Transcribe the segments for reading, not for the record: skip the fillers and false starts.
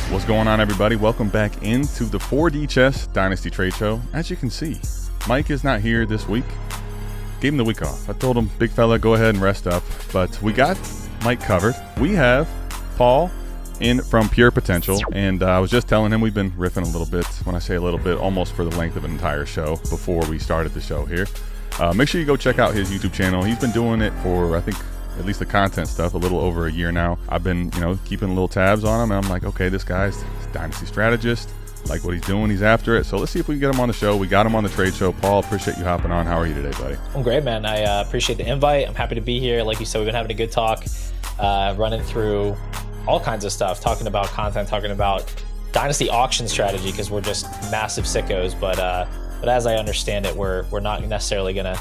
What's going on, everybody? Welcome back into the 4D Chess Dynasty Trade Show. As you can see, Mike is not here this week. Gave him the week off. I told him, big fella, go ahead and rest up. But we got Mike covered. We have Paul in from Pure Potential, and I was just telling him we've been riffing a little bit. When I say a little bit, almost for the length of an entire show before we started the show here. Make sure you go check out his YouTube channel. He's been doing it for, I think, at least the content stuff, a little over a year now. I've been, keeping little tabs on him, and I'm like, okay, this guy's a Dynasty strategist. Like what he's doing, he's after it. So let's see if we can get him on the show. We got him on the trade show. Paul, appreciate you hopping on. How are you today, buddy? I'm great, man. I appreciate the invite. I'm happy to be here. Like you said, we've been having a good talk, running through all kinds of stuff, talking about content, talking about Dynasty auction strategy, because we're just massive sickos. But as I understand it, we're not necessarily going to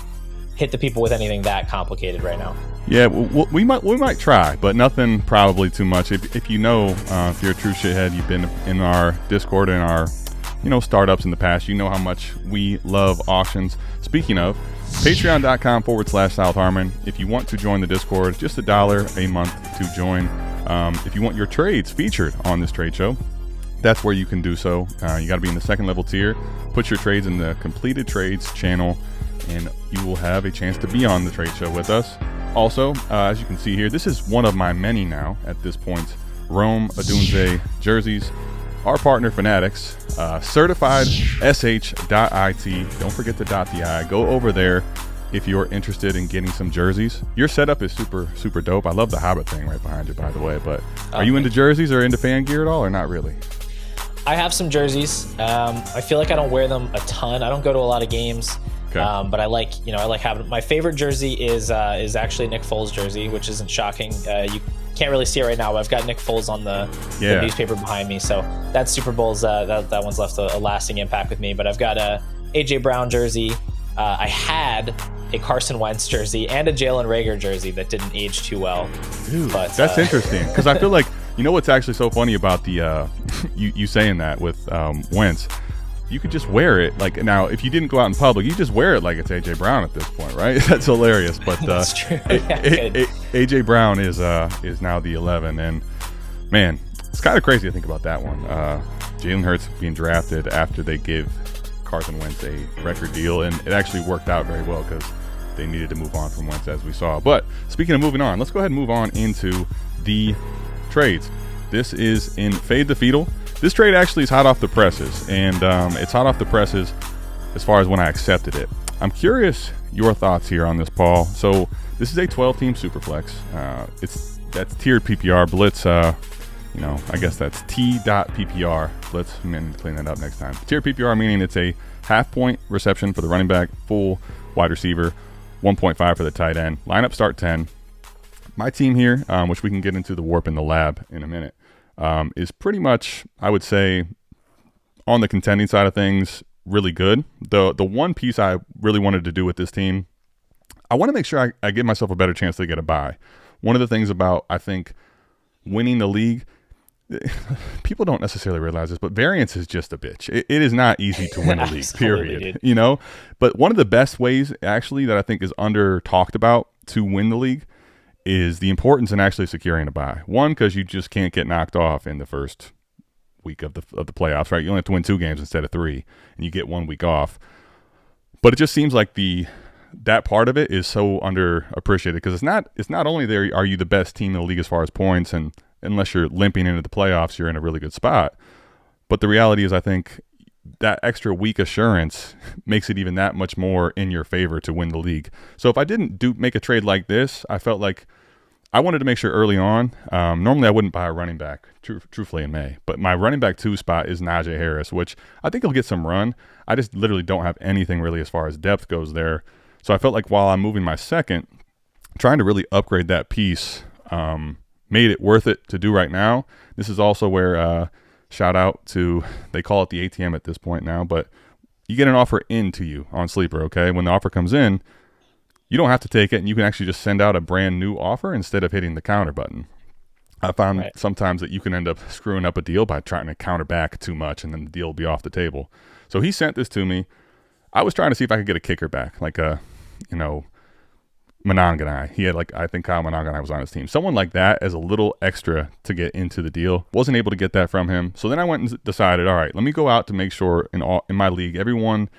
hit the people with anything that complicated right now. Yeah, we might try, but nothing probably too much. If if you're a true shithead, you've been in our Discord and our startups in the past, you know how much we love auctions. Speaking of, patreon.com/South Harmon. If you want to join the Discord, just $1 a month to join. If you want your trades featured on this trade show, that's where you can do so. You got to be in the second level tier. Put your trades in the completed trades channel, and you will have a chance to be on the trade show with us. Also, as you can see here, this is one of my many now at this point Rome Odunze jerseys. Our partner Fanatics, certified sh.it. Don't forget the .di. Go over there if you're interested in getting some jerseys. Your setup is super dope. I love the Hobbit thing right behind you, by the way. But are you into jerseys or into fan gear at all, or not really? I have some jerseys. I feel like I don't wear them a ton. I don't go to a lot of games. Okay. But I like having my favorite jersey is actually Nick Foles jersey, which isn't shocking. You can't really see it right now, but I've got Nick Foles on the newspaper behind me. So that Super Bowl's that one's left a lasting impact with me. But I've got a AJ Brown jersey. I had a Carson Wentz jersey and a Jalen Reagor jersey that didn't age too well. Dude, but that's interesting, because I feel like what's actually so funny about the you saying that with Wentz. You could just wear it like now. If you didn't go out in public, you just wear it like it's AJ Brown at this point, right? That's hilarious. But that's true. AJ Brown is now the 11, and man, it's kind of crazy to think about that one. Jalen Hurts being drafted after they give Carson Wentz a record deal, and it actually worked out very well because they needed to move on from Wentz, as we saw. But speaking of moving on, let's go ahead and move on into the trades. This is in Fade the Fetal. This trade actually is hot off the presses, and it's hot off the presses as far as when I accepted it. I'm curious your thoughts here on this, Paul. So this is a 12-team Superflex. That's tiered PPR. Blitz, I guess that's T.PPR. Blitz, I'm going to clean that up next time. Tiered PPR, meaning it's a half-point reception for the running back, full wide receiver, 1.5 for the tight end. Lineup start 10. My team here, which we can get into the warp in the lab in a minute, is pretty much, I would say, on the contending side of things, really good. The one piece I really wanted to do with this team, I want to make sure I give myself a better chance to get a bye. One of the things about, I think, winning the league, people don't necessarily realize this, but variance is just a bitch. It is not easy to win a league, period. But one of the best ways, actually, that I think is under talked about to win the league is the importance in actually securing a bye. One, because you just can't get knocked off in the first week of the playoffs, right? You only have to win 2 games instead of 3, and you get 1 week off. But it just seems like that part of it is so underappreciated, because it's not only there are you the best team in the league as far as points, and unless you're limping into the playoffs, you're in a really good spot. But the reality is, I think that extra week assurance makes it even that much more in your favor to win the league. So if I didn't make a trade like this, I felt like I wanted to make sure early on. Normally I wouldn't buy a running back, truthfully, in May. But my running back 2 spot is Najee Harris, which I think he'll get some run. I just literally don't have anything really as far as depth goes there. So I felt like while I'm moving my second, trying to really upgrade that piece made it worth it to do right now. This is also where shout out to, they call it the ATM at this point now, but you get an offer into you on Sleeper, okay? When the offer comes in, you don't have to take it, and you can actually just send out a brand new offer instead of hitting the counter button. I found sometimes that you can end up screwing up a deal by trying to counter back too much, and then the deal will be off the table. So he sent this to me. I was trying to see if I could get a kicker back, like a, Monanganai. He had I think Kyle Monanganai was on his team. Someone like that as a little extra to get into the deal. Wasn't able to get that from him. So then I went and decided, all right, let me go out to make sure in my league, everyone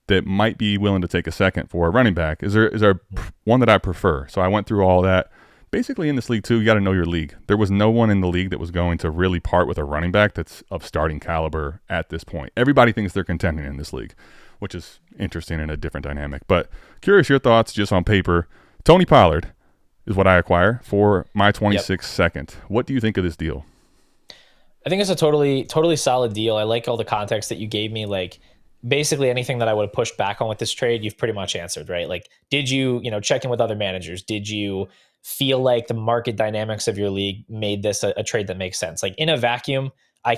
that might be willing to take a second for a running back, is there one that I prefer? So I went through all that. Basically in this league too, you got to know your league. There was no one in the league that was going to really part with a running back that's of starting caliber at this point. Everybody thinks they're contending in this league, which is interesting and a different dynamic. But curious your thoughts just on paper. Tony Pollard is what I acquire for my 26th second. What do you think of this deal? I think it's a totally solid deal. I like all the context that you gave me. Like basically anything that I would have pushed back on with this trade, you've pretty much answered, right? Like, did you check in with other managers? Did you feel like the market dynamics of your league made this a trade that makes sense? Like in a vacuum, I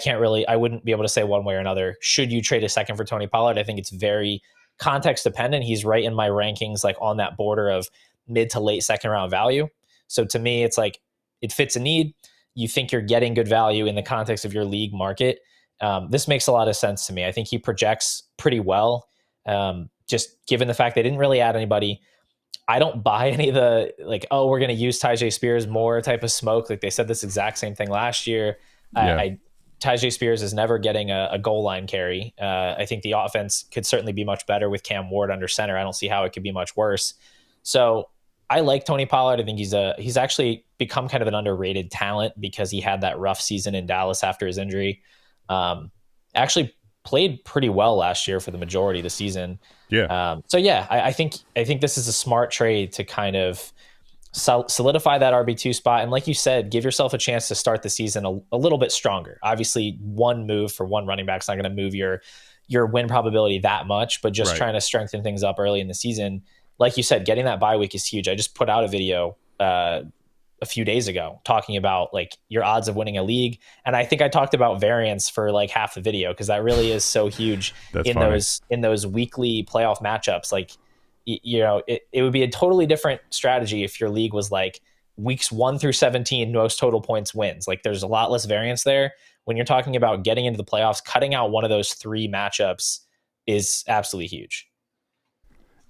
wouldn't be able to say one way or another. Should you trade a second for Tony Pollard? I think it's very context dependent. He's right in my rankings, like on that border of mid to late second round value. So to me, it's like it fits a need. You think you're getting good value in the context of your league market. This makes a lot of sense to me. I think he projects pretty well. Just given the fact they didn't really add anybody. I don't buy any of the we're going to use Tyjae Spears more type of smoke. Like they said this exact same thing last year. Yeah. Tyjae Spears is never getting a goal line carry. I think the offense could certainly be much better with Cam Ward under center. I don't see how it could be much worse. So I like Tony Pollard. I think he's actually become kind of an underrated talent because he had that rough season in Dallas after his injury. Actually played pretty well last year for the majority of the season. Yeah. I think this is a smart trade to kind of solidify that RB2 spot. And like you said, give yourself a chance to start the season a little bit stronger. Obviously, one move for one running back is not going to move your win probability that much, but just trying to strengthen things up early in the season. Like you said, getting that bye week is huge. I just put out a video a few days ago talking about like your odds of winning a league. And I think I talked about variance for like half the video because that really is so huge in those weekly playoff matchups. Like, it would be a totally different strategy if your league was like weeks 1 through 17, most total points wins. Like there's a lot less variance there. When you're talking about getting into the playoffs, cutting out one of those 3 matchups is absolutely huge.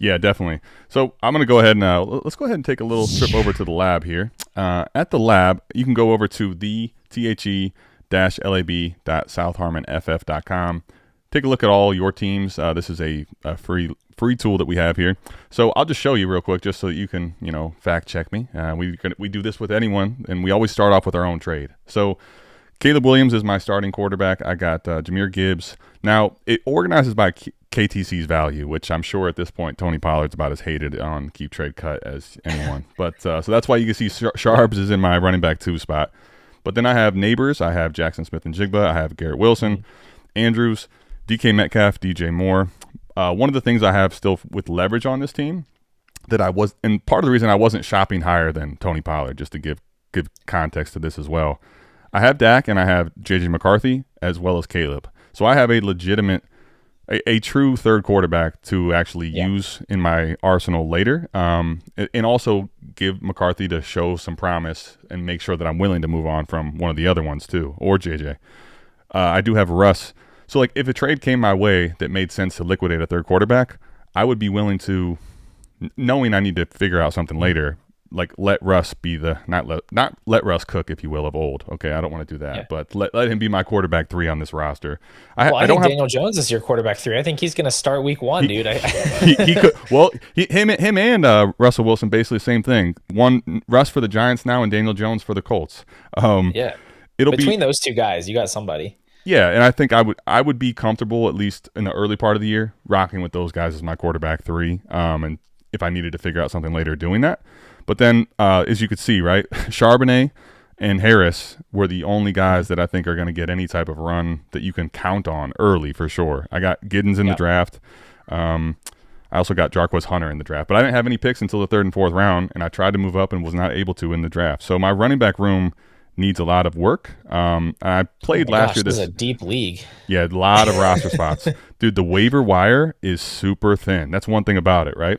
Yeah, definitely. So I'm going to go ahead and let's go ahead and take a little trip over to the lab here. At the lab, you can go over to the the-lab.southharmonff.com. Take a look at all your teams. This is a free tool that we have here. So I'll just show you real quick just so that you can, fact check me. We do this with anyone, and we always start off with our own trade. So Caleb Williams is my starting quarterback. I got Jahmyr Gibbs. Now, it organizes by KTC's value, which I'm sure at this point Tony Pollard's about as hated on Keep Trade Cut as anyone. But so that's why you can see Sharbs is in my running back 2 spot. But then I have neighbors. I have Jackson Smith and Jigba. I have Garrett Wilson, Andrews, DK Metcalf, DJ Moore. One of the things I have still with leverage on this team and part of the reason I wasn't shopping higher than Tony Pollard, just to give context to this as well. I have Dak and I have JJ McCarthy as well as Caleb. So I have a legitimate, a true third quarterback to actually use in my arsenal later, and also give McCarthy to show some promise and make sure that I'm willing to move on from one of the other ones too, or JJ. I do have Russ. So like if a trade came my way that made sense to liquidate a third quarterback, I would be willing to, knowing I need to figure out something later, like let Russ be not let Russ cook, if you will, of old. Okay, I don't want to do that, but let him be my quarterback 3 on this roster. I think Daniel Jones is your quarterback 3. I think he's going to start week 1, dude. He could. Well, him and Russell Wilson basically the same thing. One Russ for the Giants now, and Daniel Jones for the Colts. Between those 2 guys, you got somebody. Yeah, and I think I would be comfortable at least in the early part of the year rocking with those guys as my quarterback 3. And if I needed to figure out something later, doing that. But then, as you could see, right, Charbonnet and Harris were the only guys that I think are going to get any type of run that you can count on early for sure. I got Giddens in the draft. I also got Jarquez Hunter in the draft. But I didn't have any picks until the 3rd and 4th round, and I tried to move up and was not able to in the draft. So my running back room needs a lot of work. I played last year. This is a deep league. Yeah, a lot of roster spots. Dude, the waiver wire is super thin. That's one thing about it, right?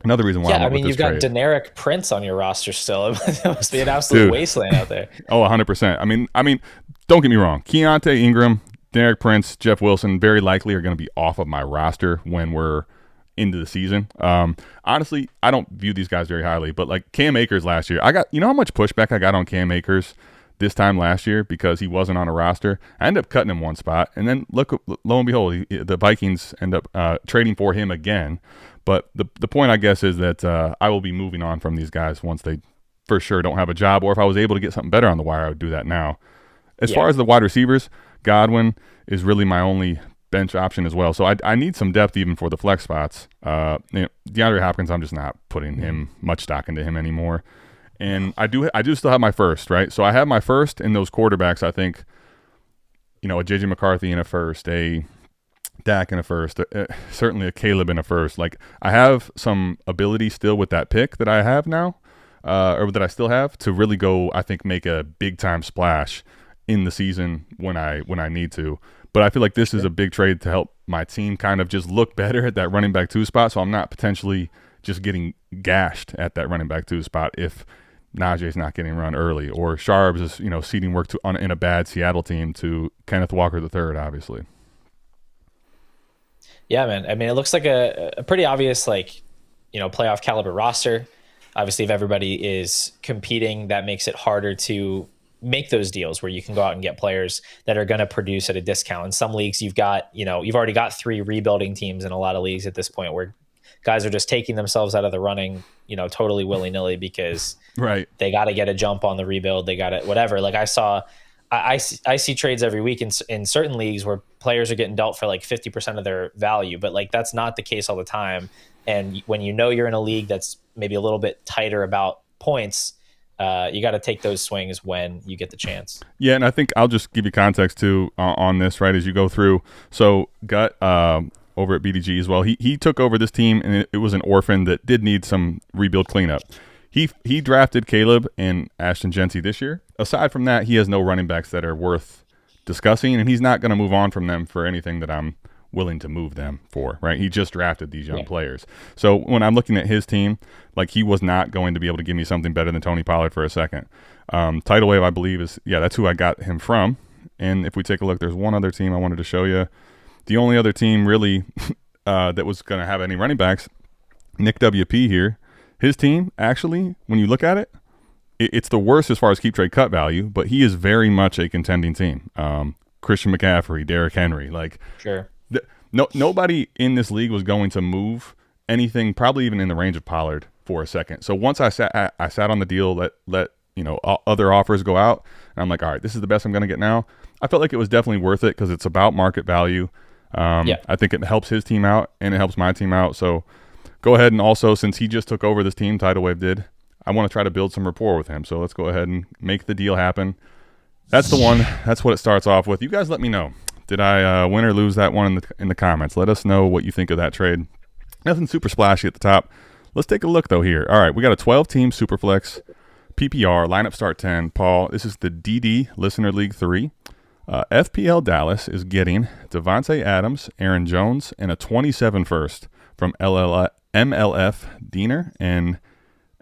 Another reason why you've got Deneric Prince on your roster still. It must be an absolute wasteland out there. Oh, 100%. I mean, don't get me wrong. Keontae Ingram, Deneric Prince, Jeff Wilson very likely are going to be off of my roster when we're into the season. Honestly, I don't view these guys very highly, but like Cam Akers last year, you know how much pushback I got on Cam Akers this time last year because he wasn't on a roster. I ended up cutting him one spot, and then lo and behold, the Vikings end up trading for him again. But the point, I guess, is that I will be moving on from these guys once they for sure don't have a job, or if I was able to get something better on the wire, I would do that now. As far as the wide receivers, Godwin is really my only bench option as well. So I need some depth even for the flex spots. DeAndre Hopkins, I'm just not putting him much stock into him anymore. And I do still have my first, right? So I have my first in those quarterbacks. I think, a J.J. McCarthy in a first, a Dak in a first, certainly a Caleb in a first. Like, I have some ability still with that pick that I have now, or that I still have, to really go, I think, make a big-time splash in the season when I need to. But I feel like this is a big trade to help my team kind of just look better at that running back 2 spot, so I'm not potentially just getting gashed at that running back 2 spot if Najee's not getting run early, or Sharps is, ceding work in a bad Seattle team to Kenneth Walker III, obviously. Yeah, man. I mean, it looks like a pretty obvious, playoff caliber roster. Obviously, if everybody is competing, that makes it harder to make those deals where you can go out and get players that are going to produce at a discount. In some leagues, you've already got 3 rebuilding teams in a lot of leagues at this point, where guys are just taking themselves out of the running, totally willy-nilly because they got to get a jump on the rebuild. They got it, whatever. Like I see trades every week in certain leagues where players are getting dealt for like 50% of their value, but like that's not the case all the time. And when you're in a league that's maybe a little bit tighter about points, you got to take those swings when you get the chance. Yeah, and I think I'll just give you context too on this, right, as you go through. So Gut over at BDG as well, he took over this team, and it was an orphan that did need some rebuild cleanup. He drafted Caleb and Ashton Genty this year. Aside from that, he has no running backs that are worth discussing, and he's not going to move on from them for anything that I'm willing to move them for, right? He just drafted these young players. So when I'm looking at his team, like, he was not going to be able to give me something better than Tony Pollard for a second. Tidal Wave, I believe, that's who I got him from. And if we take a look, there's one other team I wanted to show you. The only other team really that was going to have any running backs, Nick WP here. His team, actually, when you look at it, it's the worst as far as keep trade cut value, but he is very much a contending team. Christian McCaffrey, Derrick Henry, nobody in this league was going to move anything, probably even in the range of Pollard, for a second. So once I sat on the deal, let other offers go out, and I'm like, all right, this is the best I'm going to get now. I felt like it was definitely worth it because it's about market value. I think it helps his team out and it helps my team out. So go ahead, and also, since he just took over this team, Tidal Wave did, I want to try to build some rapport with him. So let's go ahead and make the deal happen. That's the one. That's what it starts off with. You guys let me know. Did I win or lose that one in the comments? Let us know what you think of that trade. Nothing super splashy at the top. Let's take a look, though, here. All right, we got a 12-team Superflex PPR, lineup start 10. Paul, this is the DD Listener League 3. FPL Dallas is getting Devante Adams, Aaron Jones, and a 27 first from MLF Diener, and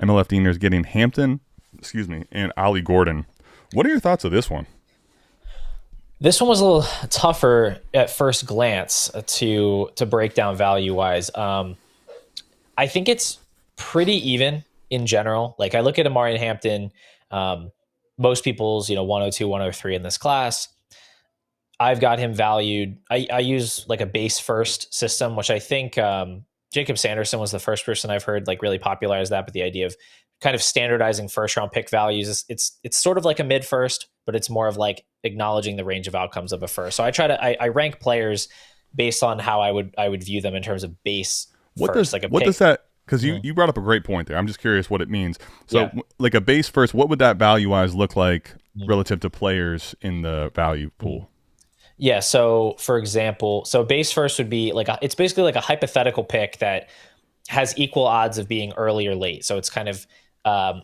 MLF Diener is getting Hampton, and Ollie Gordon. What are your thoughts of this one? This one was a little tougher at first glance to break down value-wise. I think it's pretty even in general. Like, I look at Omarion Hampton, most people's 102, 103 in this class. I've got him valued. I use like a base first system, which I think Jacob Sanderson was the first person I've heard like really popularize that. But the idea of kind of standardizing first round pick values, it's sort of like a mid first, but it's more of like acknowledging the range of outcomes of a first. So I rank players based on how I would view them in terms of base. What first, does that? Because you brought up a great point there. I'm just curious what it means. So like a base first, what would that value wise look like relative to players in the value pool? Yeah. So for example, base first would be like it's basically like a hypothetical pick that has equal odds of being early or late. So it's kind of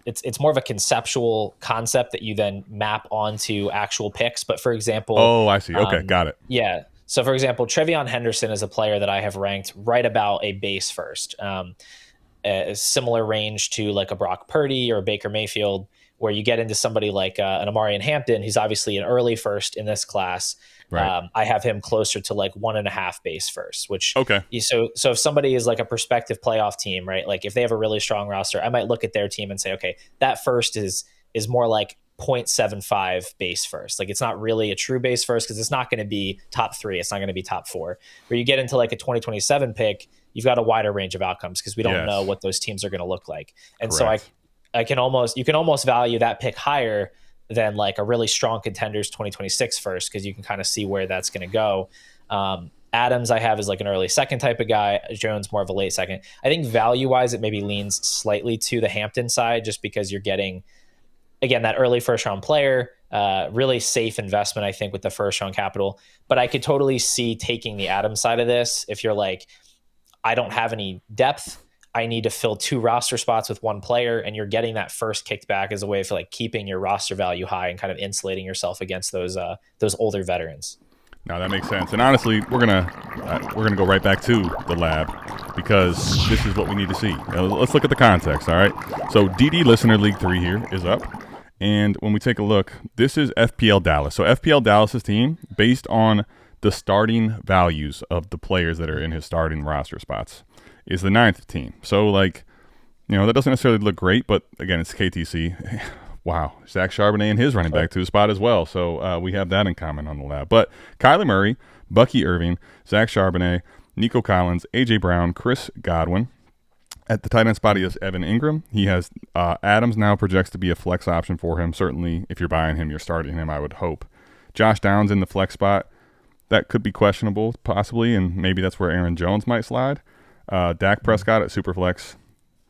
it's more of a conceptual concept that you then map onto actual picks. But for example, I see. Okay, got it. Yeah. So for example, Trevion Henderson is a player that I have ranked right about a base first, a similar range to like a Brock Purdy or a Baker Mayfield, where you get into somebody like an Omarion Hampton, who's obviously an early first in this class. Right. I have him closer to like 1.5 base first, which Okay. so if somebody is like a prospective playoff team, right? Like if they have a really strong roster, I might look at their team and say, okay, that first is more like 0.75 base first. Like it's not really a true base first because it's not going to be top 3. It's not going to be top 4. Where you get into like a 2027 pick, you've got a wider range of outcomes because we don't know what those teams are going to look like. And Correct. so you can almost value that pick higher than like a really strong contenders 2026 first because you can kind of see where that's going to go. Adams I have is like an early second type of guy. Jones more of a late second. I think value wise it maybe leans slightly to the Hampton side just because you're getting, again, that early first round player, really safe investment, I think, with the first round capital. But I could totally see taking the Adams side of this if you're like, I don't have any depth. I need to fill 2 roster spots with 1 player, and you're getting that first kicked back as a way of like keeping your roster value high and kind of insulating yourself against those older veterans. Now that makes sense. And honestly, we're gonna go right back to the lab because this is what we need to see. Now, let's look at the context. All right. So DD Listener League 3 here is up, and when we take a look, this is FPL Dallas. So FPL Dallas's team based on the starting values of the players that are in his starting roster spots is the 9th team. So like, that doesn't necessarily look great, but again, it's KTC. Wow. Zach Charbonnet and his running back to a spot as well. So we have that in common on the lab. But Kyler Murray, Bucky Irving, Zach Charbonnet, Nico Collins, A.J. Brown, Chris Godwin. At the tight end spot, he has Evan Ingram. He has Adams now projects to be a flex option for him. Certainly, if you're buying him, you're starting him, I would hope. Josh Downs in the flex spot. That could be questionable, possibly, and maybe that's where Aaron Jones might slide. Dak Prescott at Superflex.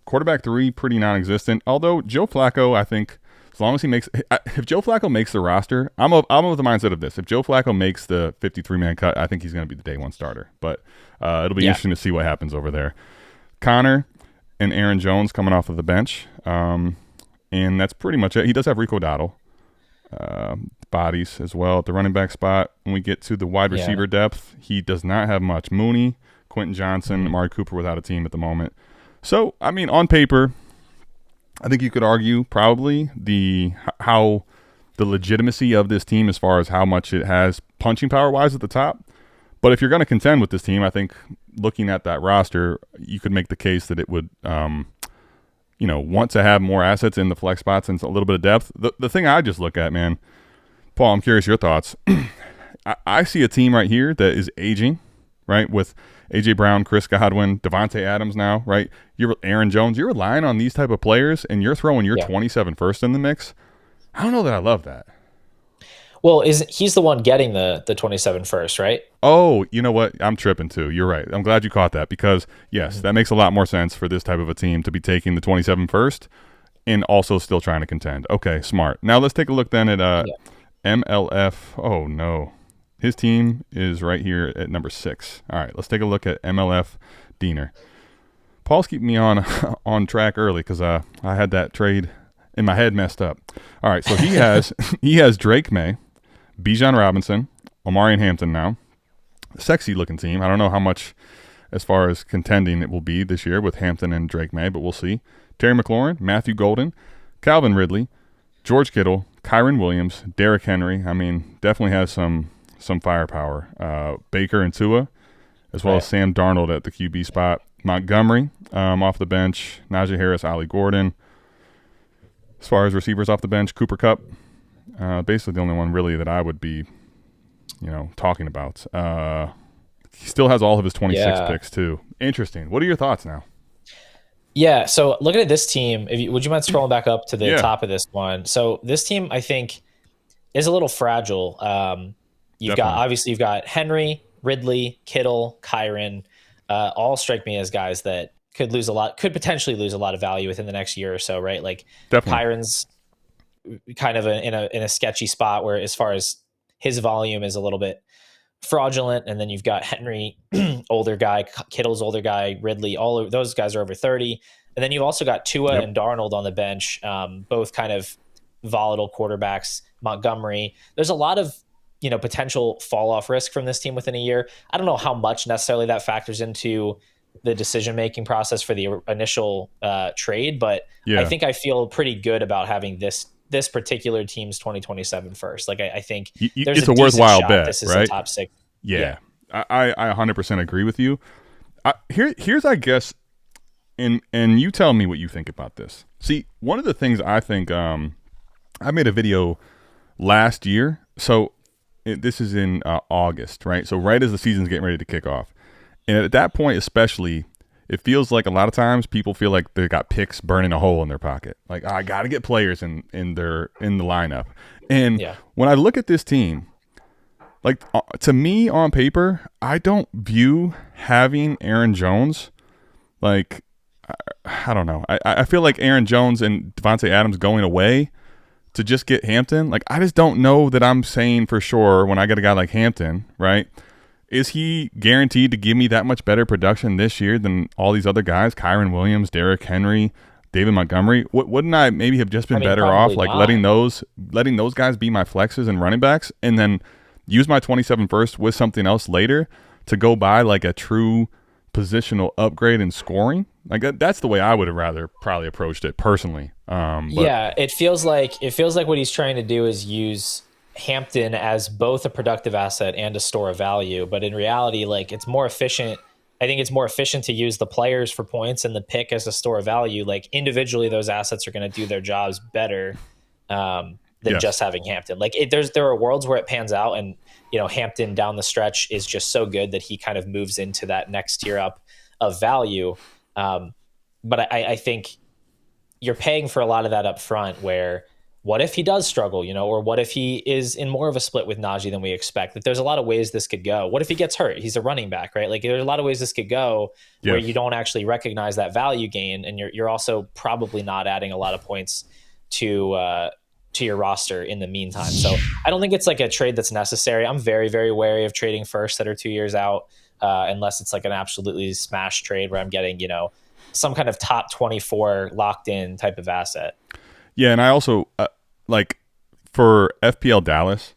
Quarterback 3, pretty non-existent. Although Joe Flacco, I think, as long as if Joe Flacco makes the roster, I'm of the mindset of this. If Joe Flacco makes the 53-man cut, I think he's going to be the day 1 starter. But it'll be interesting to see what happens over there. Connor and Aaron Jones coming off of the bench. And that's pretty much it. He does have Rico Dowdle. Bodies as well at the running back spot. When we get to the wide receiver depth, he does not have much. Mooney, Quentin Johnson, Amari Cooper without a team at the moment. So, I mean, on paper, I think you could argue probably the legitimacy of this team as far as how much it has punching power-wise at the top. But if you're going to contend with this team, I think looking at that roster, you could make the case that it would, want to have more assets in the flex spots and a little bit of depth. The thing I just look at, man, Paul, I'm curious your thoughts. I see a team right here that is aging, right, with A.J. Brown, Chris Godwin, Devante Adams now, right? You're Aaron Jones. You're relying on these type of players, and you're throwing your 27 first in the mix. I don't know that I love that. Well, he's the one getting the 27 first, right? Oh, you know what? I'm tripping too. You're right. I'm glad you caught that because, yes, that makes a lot more sense for this type of a team to be taking the 27 first and also still trying to contend. Okay, smart. Now let's take a look then at MLF. Oh, no. His team is right here at number 6. All right, let's take a look at MLF Diener. Paul's keeping me on track early because I had that trade in my head messed up. All right, so he has Drake May, Bijan Robinson, Omarion Hampton now. Sexy looking team. I don't know how much as far as contending it will be this year with Hampton and Drake May, but we'll see. Terry McLaurin, Matthew Golden, Calvin Ridley, George Kittle, Kyron Williams, Derrick Henry. I mean, definitely has some firepower. Baker and Tua, as well as Sam Darnold at the QB spot. Montgomery off the bench. Najee Harris, Ollie Gordon. As far as receivers off the bench, Cooper Kupp. Basically the only one really that I would be, talking about. He still has all of his 26 picks too. Interesting. What are your thoughts now? Yeah, so looking at this team, would you mind scrolling back up to the top of this one? So this team, I think, is a little fragile. You've got Henry, Ridley, Kittle, Kyron, all strike me as guys that could potentially lose a lot of value within the next year or so, right? Like Kyron's kind of in a sketchy spot where as far as his volume is a little bit fraudulent, and then you've got Henry, older guy, Kittle's older guy, Ridley, all of those guys are over 30. And then you've also got Tua and Darnold on the bench, both kind of volatile quarterbacks. Montgomery. There's a lot of potential fall off risk from this team within a year. I don't know how much necessarily that factors into the decision making process for the initial trade, but I think I feel pretty good about having this this particular team's 2027 first. Like I think there's it's a worthwhile shot bet, this is right? a top 6. Yeah. I 100% agree with you. Here's I guess, and you tell me what you think about this. See, one of the things I think, I made a video last year. So this is in August, right? So right as the season's getting ready to kick off. And at that point especially, it feels like a lot of times people feel like they got picks burning a hole in their pocket. Like, I got to get players in the lineup. And when I look at this team, like, to me on paper, I don't view having Aaron Jones, like, I don't know. I feel like Aaron Jones and Devante Adams going away to just get Hampton, like, I just don't know that I'm saying for sure when I get a guy like Hampton, right? Is he guaranteed to give me that much better production this year than all these other guys, Kyron Williams, Derrick Henry, David Montgomery? Wouldn't I maybe have just been better off, like, letting those guys be my flexes and running backs, and then use my 27 first with something else later to go buy like a true positional upgrade in scoring? Like, that's the way I would have rather probably approached it personally. Yeah, it feels like what he's trying to do is use Hampton as both a productive asset and a store of value. But in reality, like, it's more efficient. I think it's more efficient to use the players for points and the pick as a store of value. Like, individually, those assets are going to do their jobs better than just having Hampton. Like, there are worlds where it pans out, and Hampton down the stretch is just so good that he kind of moves into that next tier up of value. But I think you're paying for a lot of that up front, where what if he does struggle, or what if he is in more of a split with Najee than we expect? Like, there's a lot of ways this could go. What if he gets hurt? He's a running back, right? Like, there's a lot of ways this could go where you don't actually recognize that value gain, and you're also probably not adding a lot of points to your roster in the meantime. So I don't think it's like a trade that's necessary. I'm very, very wary of trading first that are 2 years out, unless it's like an absolutely smash trade where I'm getting, some kind of top 24 locked in type of asset. Yeah, and I also like for FPL Dallas,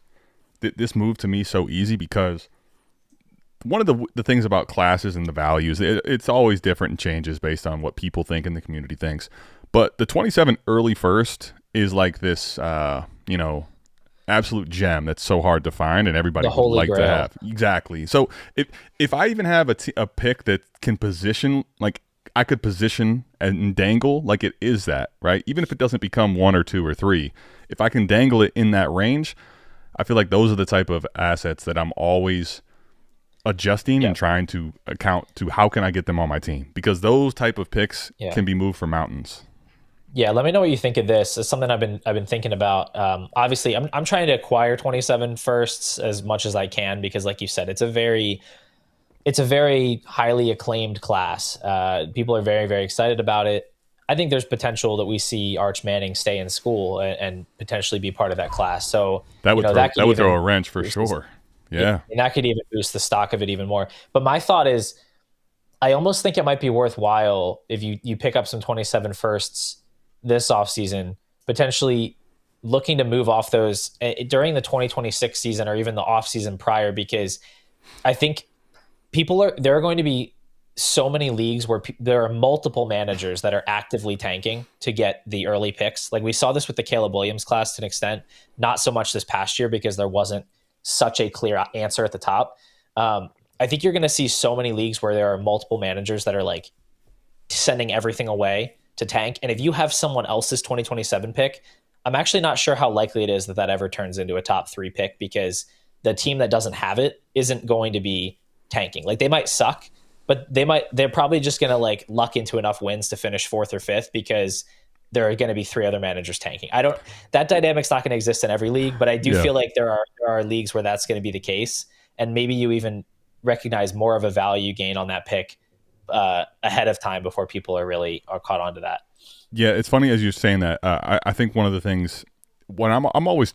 this move to me so easy because one of the things about classes and the values, it's always different and changes based on what people think and the community thinks. But the 27 early first is like this, absolute gem that's so hard to find and everybody would like to have. Exactly. So if I even have a pick that can position, like, I could position and dangle like it is that, right? Even if it doesn't become 1 or 2 or 3, if I can dangle it in that range, I feel like those are the type of assets that I'm always adjusting and trying to account to how can I get them on my team, because those type of picks can be moved for mountains. Yeah, let me know what you think of this. It's something I've been thinking about. Obviously, I'm trying to acquire 27 firsts as much as I can because, like you said, it's a very highly acclaimed class. People are very, very excited about it. I think there's potential that we see Arch Manning stay in school and potentially be part of that class. So that would throw a wrench for sure. Yeah, and that could even boost the stock of it even more. But my thought is, I almost think it might be worthwhile if you pick up some 27 firsts this offseason, potentially looking to move off those during the 2026 season or even the offseason prior, because I think there are going to be so many leagues where there are multiple managers that are actively tanking to get the early picks. Like, we saw this with the Caleb Williams class to an extent, not so much this past year because there wasn't such a clear answer at the top. I think you're going to see so many leagues where there are multiple managers that are like sending everything away to tank. And if you have someone else's 2027 pick, I'm actually not sure how likely it is that ever turns into a top 3 pick, because the team that doesn't have it isn't going to be tanking. Like, they might suck, but they're probably just going to like luck into enough wins to finish 4th or 5th because there are going to be 3 other managers tanking. That dynamic's not going to exist in every league, but I do feel like there are leagues where that's going to be the case. And maybe you even recognize more of a value gain on that pick ahead of time before people are caught onto that. Yeah, it's funny as you're saying that. I think one of the things when I'm always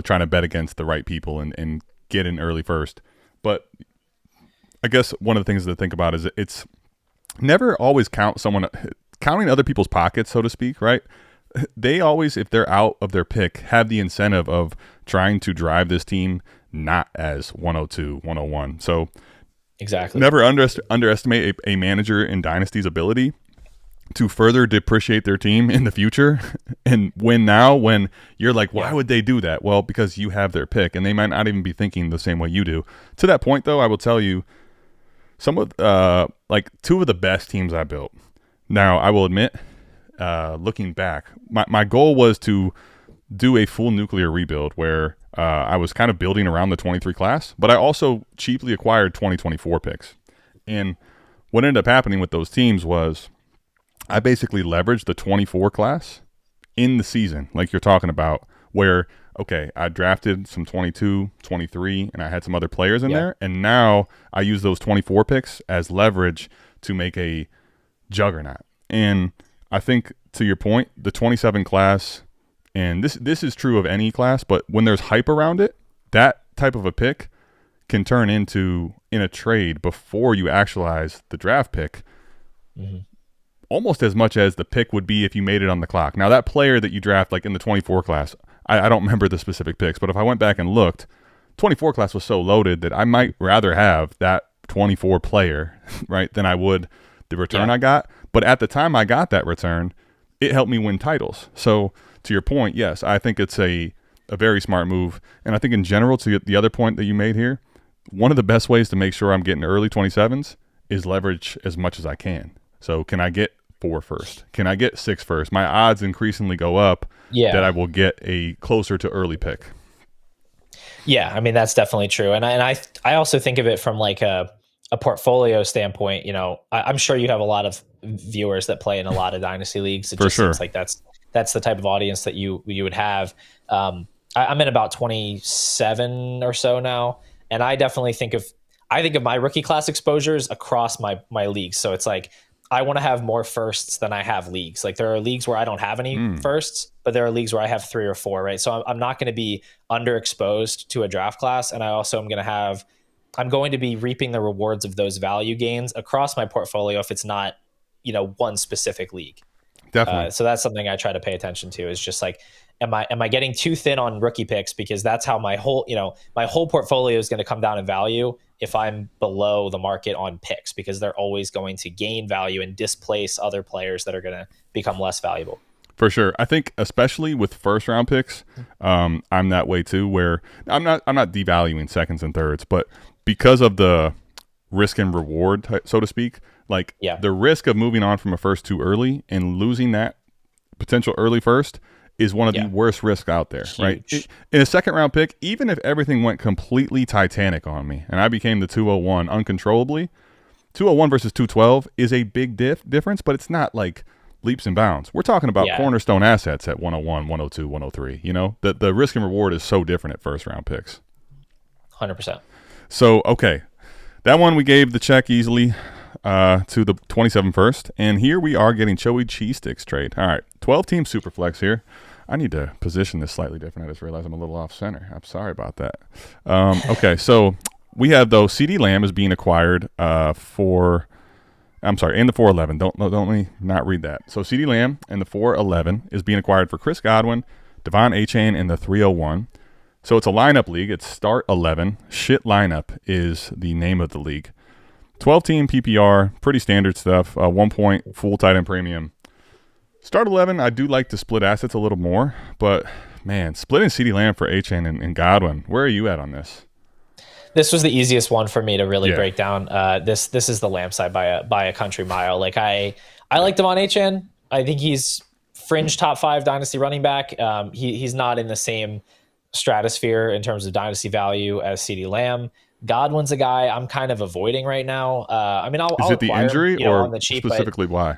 trying to bet against the right people and get in early first, but I guess one of the things to think about is it's never always counting other people's pockets, so to speak, right? They always, if they're out of their pick, have the incentive of trying to drive this team not as 102, 101. So exactly, never underestimate a manager in Dynasty's ability to further depreciate their team in the future and win now when you're like, why would they do that? Well, because you have their pick and they might not even be thinking the same way you do. To that point, though, I will tell you some of like two of the best teams I built. Now, I will admit, looking back, my goal was to do a full nuclear rebuild where I was kind of building around the 23 class, but I also cheaply acquired 2024 picks. And what ended up happening with those teams was I basically leveraged the 24 class in the season, like you're talking about, where, okay, I drafted some 22, 23, and I had some other players in there. And now I use those 24 picks as leverage to make a juggernaut. And I think, to your point, the 27 class, and this is true of any class, but when there's hype around it, that type of a pick can turn into, in a trade before you actualize the draft pick, almost as much as the pick would be if you made it on the clock. Now, that player that you draft, like in the 24 class, I don't remember the specific picks, but if I went back and looked, 24 class was so loaded that I might rather have that 24 player, right, than I would the return I got. But at the time I got that return, it helped me win titles. So to your point, yes, I think it's a very smart move. And I think in general, to the other point that you made here, one of the best ways to make sure I'm getting early 27s is leverage as much as I can. So can I get 4 first? Can I get 6 first? My odds increasingly go up that I will get a closer to early pick. Yeah, I mean, that's definitely true. And I also think of it from like a portfolio standpoint. You know, I'm sure you have a lot of viewers that play in a lot of dynasty leagues. It just seems like that's the type of audience that you would have. I'm in about 27 or so now, and I definitely think of my rookie class exposures across my leagues. So it's like I want to have more firsts than I have leagues. Like there are leagues where I don't have any firsts, but there are leagues where I have 3 or 4, right? So I'm not going to be underexposed to a draft class, and I also am I'm going to be reaping the rewards of those value gains across my portfolio if it's not, one specific league. Definitely. So that's something I try to pay attention to, is just like, am I getting too thin on rookie picks? Because that's how my whole portfolio is going to come down in value if I'm below the market on picks, because they're always going to gain value and displace other players that are going to become less valuable. For sure. I think especially with first round picks, I'm that way too, where I'm not devaluing seconds and thirds, but because of the risk and reward, so to speak, like the risk of moving on from a first too early and losing that potential early first is one of the worst risks out there, right? In a second round pick, even if everything went completely Titanic on me and I became the 201 uncontrollably, 201 versus 212 is a big difference, but it's not like leaps and bounds. We're talking about cornerstone assets at 101, 102, 103. The risk and reward is so different at first round picks. 100%. So, okay, that one we gave the check easily to the 27 first, and here we are getting Choey Cheese Sticks trade. All right, 12-team Superflex here. I need to position this slightly different. I just realized I'm a little off center. I'm sorry about that. Okay, so we have, though, CeeDee Lamb is being acquired in the 411. Don't let me not read that. So CeeDee Lamb in the 411 is being acquired for Chris Godwin, Devon Achane in the 301. So it's a lineup league. It's start 11. Shit lineup is the name of the league. 12-team PPR, pretty standard stuff. 1 point, full tight end premium. Start 11, I do like to split assets a little more, but man, splitting CeeDee Lamb for Achane and Godwin, where are you at on this? This was the easiest one for me to really break down. This is the Lamb side by a country mile. Like I like Devon Achane. I think he's fringe top 5 dynasty running back. He's not in the same stratosphere in terms of dynasty value as CeeDee Lamb. Godwin's a guy I'm kind of avoiding right now. Is it the injury him, or on the cheap, specifically why?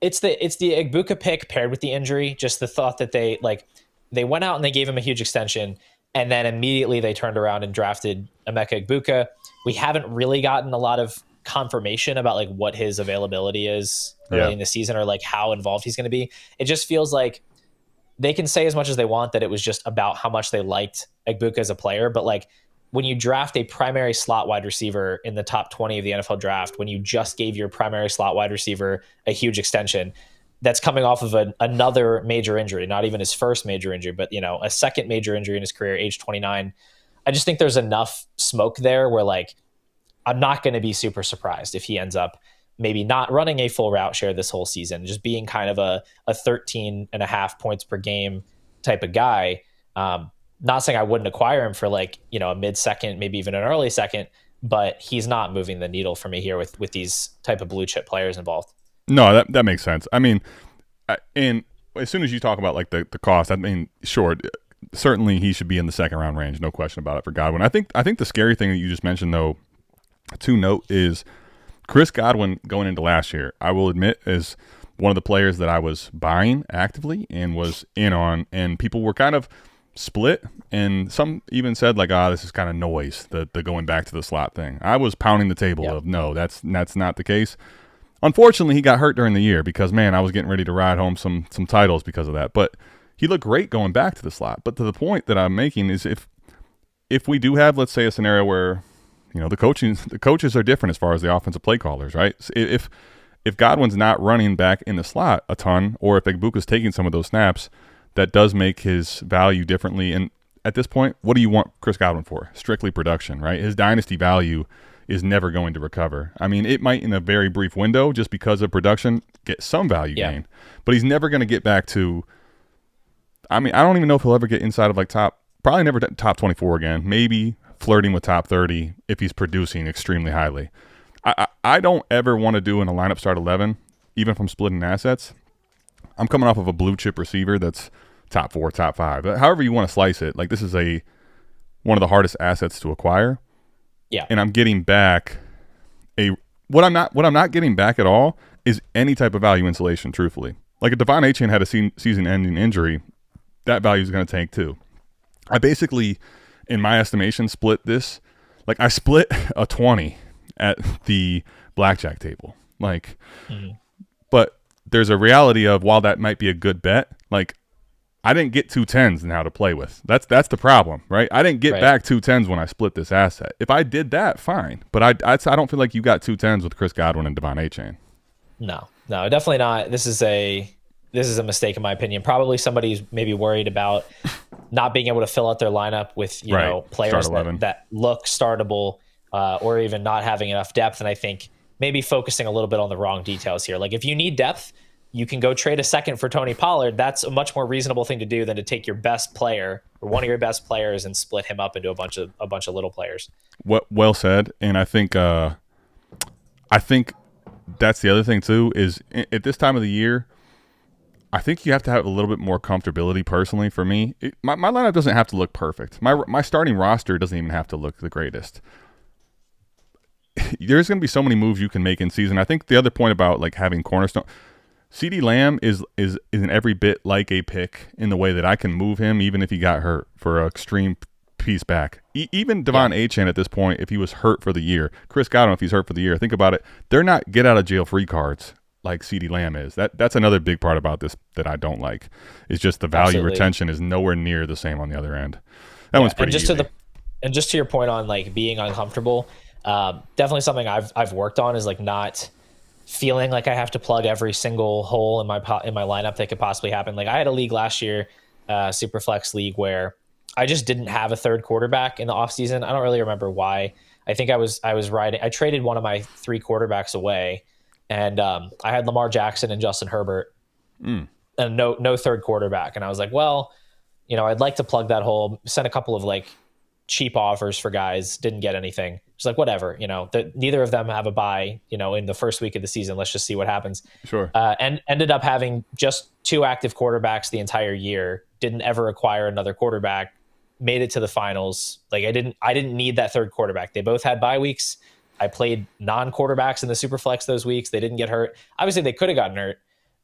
It's the Igbuka pick paired with the injury. Just the thought that they went out and they gave him a huge extension, and then immediately they turned around and drafted Emeka Igbuka. We haven't really gotten a lot of confirmation about like what his availability is early in the season, or like how involved he's going to be. It just feels like they can say as much as they want that it was just about how much they liked Igbuka as a player, but like when you draft a primary slot wide receiver in the top 20 of the NFL draft, when you just gave your primary slot wide receiver a huge extension, that's coming off of another major injury, not even his first major injury, but a second major injury in his career, age 29. I just think there's enough smoke there where like I'm not going to be super surprised if he ends up maybe not running a full route share this whole season, just being kind of a 13.5 points per game type of guy. Not saying I wouldn't acquire him for like, a mid-second, maybe even an early second, but he's not moving the needle for me here with these type of blue chip players involved. No, that makes sense. I mean, and as soon as you talk about like the cost, I mean, sure, certainly he should be in the second round range, no question about it for Godwin. I think the scary thing that you just mentioned though, to note, is Chris Godwin going into last year, I will admit, is one of the players that I was buying actively and was in on, and people were kind of split, and some even said like, this is kind of noise, the going back to the slot thing. I was pounding the table of no, that's not the case. Unfortunately, he got hurt during the year because, man, I was getting ready to ride home some titles because of that. But he looked great going back to the slot. But to the point that I'm making is if we do have, let's say, a scenario where, the coaches are different as far as the offensive play callers, right? So if Godwin's not running back in the slot a ton, or if Egbuka's taking some of those snaps, that does make his value differently. And at this point, what do you want Chris Godwin for? Strictly production, right? His dynasty value is never going to recover. I mean, it might in a very brief window just because of production get some value gain, but he's never going to get back to, I mean, I don't even know if he'll ever get inside of like probably never top 24 again, maybe flirting with top 30 if he's producing extremely highly. I don't ever want to do in a lineup start 11, even from splitting assets. I'm coming off of a blue chip receiver that's top 4, top 5, however you want to slice it. Like, this is one of the hardest assets to acquire. Yeah. And I'm getting back what I'm not getting back at all is any type of value insulation, truthfully. Like, if Devante Adams had a season-ending injury, that value is going to tank too. I basically, in my estimation, split this. Like, I split a 20 at the blackjack table. Like, but there's a reality of, while that might be a good bet, like, I didn't get 2 10s now to play with. That's the problem, right? I didn't get back 2 10s when I split this asset. If I did that, fine. But I don't feel like you got 2 10s with Chris Godwin and Devante Adams. No, definitely not. This is a mistake in my opinion. Probably somebody's maybe worried about not being able to fill out their lineup with players that look startable, or even not having enough depth. And I think maybe focusing a little bit on the wrong details here. Like, if you need depth, you can go trade a second for Tony Pollard. That's a much more reasonable thing to do than to take your best player or one of your best players and split him up into a bunch of little players. Well said. And I think that's the other thing too, is at this time of the year, I think you have to have a little bit more comfortability. Personally, for me, my lineup doesn't have to look perfect. My starting roster doesn't even have to look the greatest. There's going to be so many moves you can make in season. I think the other point about like having cornerstone, CeeDee Lamb is in every bit like a pick in the way that I can move him even if he got hurt for an extreme piece back. Even Devante Adams at this point, if he was hurt for the year, Chris Godwin, if he's hurt for the year, think about it. They're not get out of jail free cards like CeeDee Lamb is. That's another big part about this that I don't like. Is just the value retention is nowhere near the same on the other end. That one's pretty easy. And just to your point on like being uncomfortable, definitely something I've worked on is like not feeling like I have to plug every single hole in my lineup that could possibly happen. Like, I had a league last year, Superflex league, where I just didn't have a third quarterback in the offseason. I don't really remember why. I think I traded one of my 3 quarterbacks away, and I had Lamar Jackson and Justin Herbert, and no third quarterback. And I was like, well, I'd like to plug that hole. Sent a couple of like cheap offers for guys, didn't get anything. Just like, whatever, neither of them have a bye, in the first week of the season. Let's just see what happens. Sure. And ended up having just 2 active quarterbacks the entire year. Didn't ever acquire another quarterback. Made it to the finals. Like, I didn't need that third quarterback. They both had bye weeks. I played non-quarterbacks in the Superflex those weeks. They didn't get hurt. Obviously, they could have gotten hurt,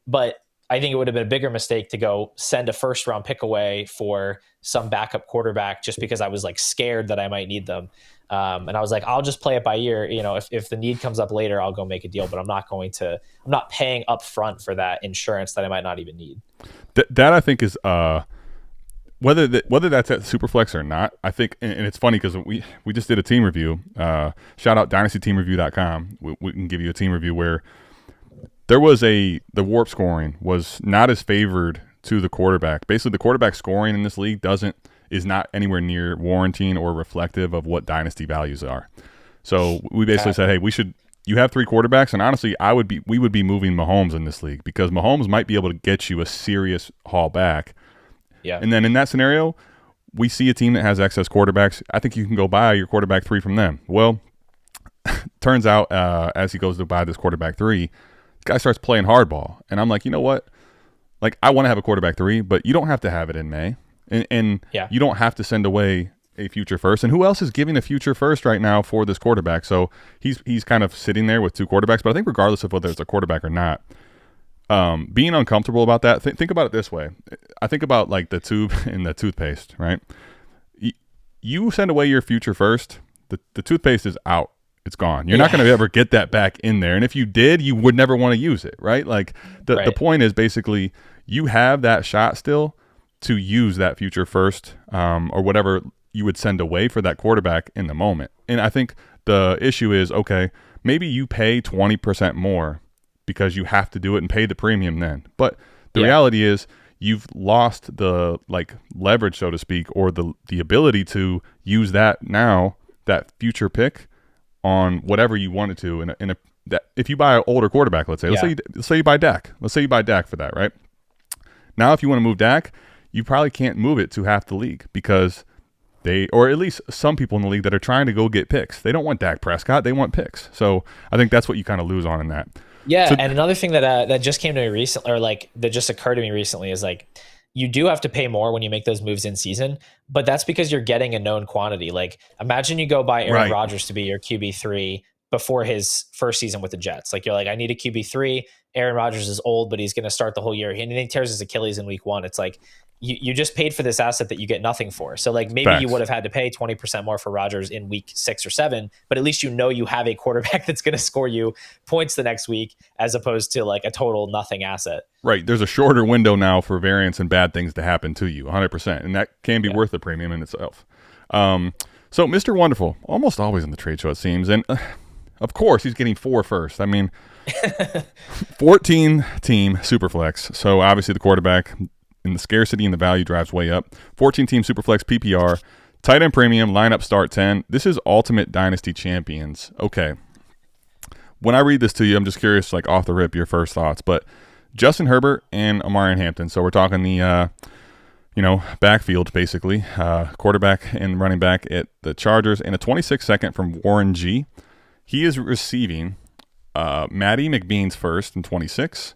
but I think it would have been a bigger mistake to go send a first-round pick away for some backup quarterback just because I was like scared that I might need them. And I was like, I'll just play it by ear. If the need comes up later, I'll go make a deal, but I'm not paying up front for that insurance that I might not even need. That I think is whether that's at Superflex or not. I think, and it's funny because we just did a team review. Shout out dynastyteamreview.com. We can give you a team review where there was the warp scoring was not as favored to the quarterback. Basically, the quarterback scoring in this league is not anywhere near warranting or reflective of what dynasty values are. So we basically said, hey, we should you have three quarterbacks, and honestly, we would be moving Mahomes in this league because Mahomes might be able to get you a serious haul back. Yeah. And then in that scenario, we see a team that has excess quarterbacks. I think you can go buy your quarterback 3 from them. Well, turns out as he goes to buy this quarterback 3, this guy starts playing hardball. And I'm like, you know what? Like, I want to have a quarterback 3, but you don't have to have it in May. And you don't have to send away a future first. And who else is giving a future first right now for this quarterback? So he's kind of sitting there with 2 quarterbacks. But I think regardless of whether it's a quarterback or not, being uncomfortable about that, think about it this way. I think about like the tube in the toothpaste, right? You send away your future first, the toothpaste is out. It's gone. You're not going to ever get that back in there. And if you did, you would never want to use it, right? Like the point is basically you have that shot still to use that future first or whatever you would send away for that quarterback in the moment. And I think the issue is, okay, maybe you pay 20% more because you have to do it and pay the premium then. But the reality is you've lost the like leverage, so to speak, or the ability to use that now, that future pick on whatever you wanted to. That if you buy an older quarterback, let's say you buy Dak. Let's say you buy Dak for that, right? Now, if you want to move Dak, you probably can't move it to half the league because or at least some people in the league that are trying to go get picks. They don't want Dak Prescott. They want picks. So I think that's what you kind of lose on in that. Yeah, and another thing that just came to me recently, or like that just occurred to me recently, is like you do have to pay more when you make those moves in season, but that's because you're getting a known quantity. Like imagine you go buy Aaron Rodgers to be your QB3 before his first season with the Jets. Like you're like, I need a QB3. Aaron Rodgers is old, but he's going to start the whole year. And he tears his Achilles in week 1. It's like you just paid for this asset that you get nothing for. So like maybe you would have had to pay 20% more for Rodgers in week 6 or 7, but at least you know you have a quarterback that's going to score you points the next week as opposed to like a total nothing asset. Right. There's a shorter window now for variance and bad things to happen to you, 100%. And that can be worth the premium in itself. So Mr. Wonderful, almost always in the trade show it seems. And of course he's getting 4 first. I mean, 14 team Superflex. So obviously the quarterback and the scarcity and the value drives way up. 14 team Superflex PPR, tight end premium, lineup start 10. This is Ultimate Dynasty Champions. Okay. When I read this to you, I'm just curious, like off the rip, your first thoughts. But Justin Herbert and Omarion Hampton. So we're talking the, backfield basically. Quarterback and running back at the Chargers, and a 26-second from Warren G. He is receiving Maddie McBean's first in 26,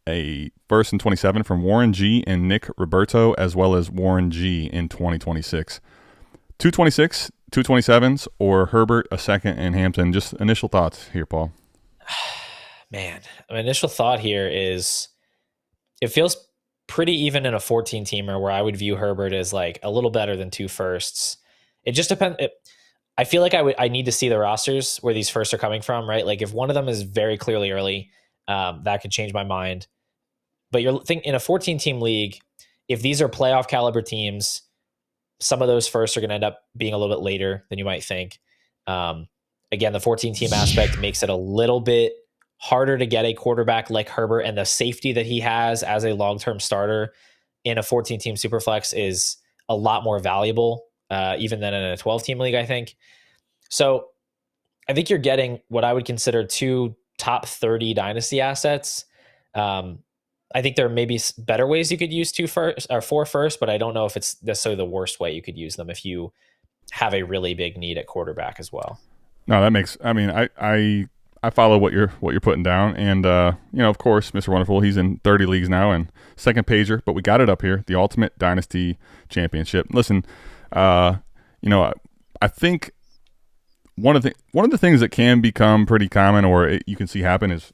a first and 27 from Warren G and Nick Roberto, as well as Warren G in 2026. 226, 227s, or Herbert, a second, and Hampton. Just initial thoughts here, Paul. Man, my initial thought here is it feels pretty even in a 14-teamer where I would view Herbert as like a little better than 2 firsts. It just depends. I feel like I need to see the rosters where these firsts are coming from, right? Like if one of them is very clearly early, that could change my mind. But you're thinking in a 14-team league, if these are playoff caliber teams, some of those firsts are going to end up being a little bit later than you might think. Again, the 14-team aspect makes it a little bit harder to get a quarterback like Herbert, and the safety that he has as a long-term starter in a 14-team Superflex is a lot more valuable, even than in a 12-team league, I think. So I think you're getting what I would consider 2 top 30 dynasty assets. I think there may be better ways you could use 2 first or 4 first, but I don't know if it's necessarily the worst way you could use them if you have a really big need at quarterback as well. No, that makes. I mean, I follow what you're putting down, and of course, Mr. Wonderful, he's in 30 leagues now and second pager, but we got it up here, the Ultimate Dynasty Championship. Listen, I think one of the things that can become pretty common, or you can see happen, is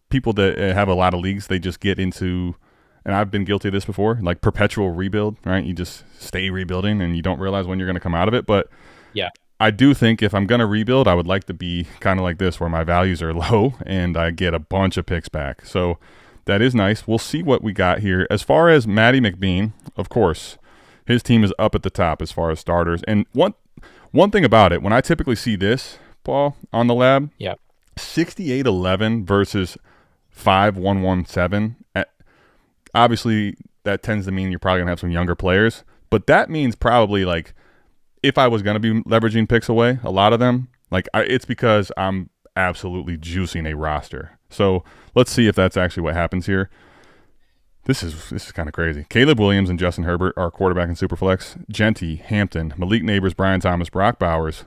people that have a lot of leagues, they just get into, and I've been guilty of this before, like perpetual rebuild, right? You just stay rebuilding and you don't realize when you're going to come out of it. But yeah, I do think if I'm going to rebuild, I would like to be kind of like this, where my values are low and I get a bunch of picks back. So that is nice. We'll see what we got here. As far as Maddie McBean, of course, his team is up at the top as far as starters. And one thing about it, when I typically see this, Paul, on the lab, 68-11 versus 5-1-1-7. Obviously, that tends to mean you're probably going to have some younger players. But that means probably, like, if I was going to be leveraging picks away, a lot of them, like, it's because I'm absolutely juicing a roster. So let's see if that's actually what happens here. This is kind of crazy. Caleb Williams and Justin Herbert are quarterback in Superflex. Genty, Hampton, Malik Neighbors, Brian Thomas, Brock Bowers,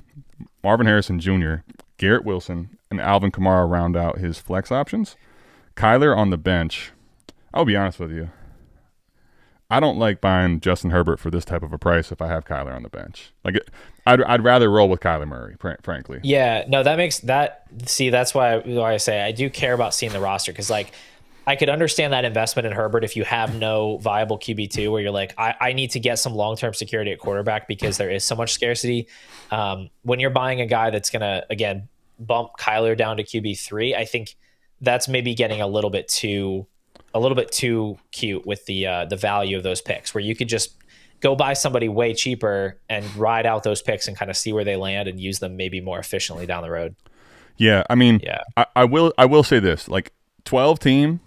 Marvin Harrison Jr., Garrett Wilson, and Alvin Kamara round out his flex options. Kyler on the bench. I'll be honest with you. I don't like buying Justin Herbert for this type of a price if I have Kyler on the bench. Like, I'd rather roll with Kyler Murray, frankly. Yeah, no, that makes that. See, that's why I say I do care about seeing the roster, because like I could understand that investment in Herbert if you have no viable QB2, where you're like, I need to get some long-term security at quarterback because there is so much scarcity. When you're buying a guy that's gonna again bump Kyler down to QB3, I think that's maybe getting a little bit too cute with the value of those picks, where you could just go buy somebody way cheaper and ride out those picks and kind of see where they land and use them maybe more efficiently down the road. Yeah, I mean, yeah. I will say this, like 12 team,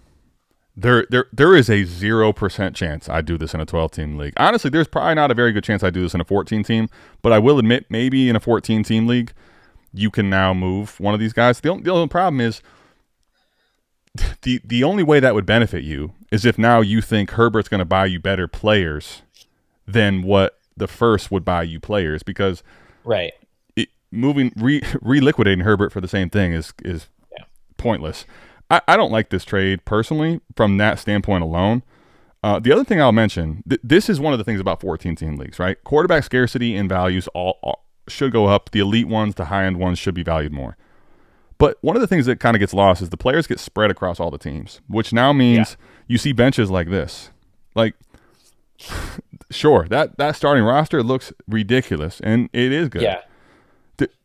there is a 0% chance I do this in a 12 team league. Honestly, there's probably not a very good chance I do this in a 14 team, but I will admit maybe in a 14 team league, you can now move one of these guys. The only problem is the only way that would benefit you is if now you think Herbert's going to buy you better players than what the first would buy you players, because right, reliquidating Herbert for the same thing is pointless. I don't like this trade personally from that standpoint alone. The other thing I'll mention, this is one of the things about 14 team leagues, right? Quarterback scarcity and values all should go up. The elite ones, the high end ones should be valued more. But one of the things that kind of gets lost is the players get spread across all the teams, which now means you see benches like this. Like, sure, that starting roster looks ridiculous, and it is good. Yeah.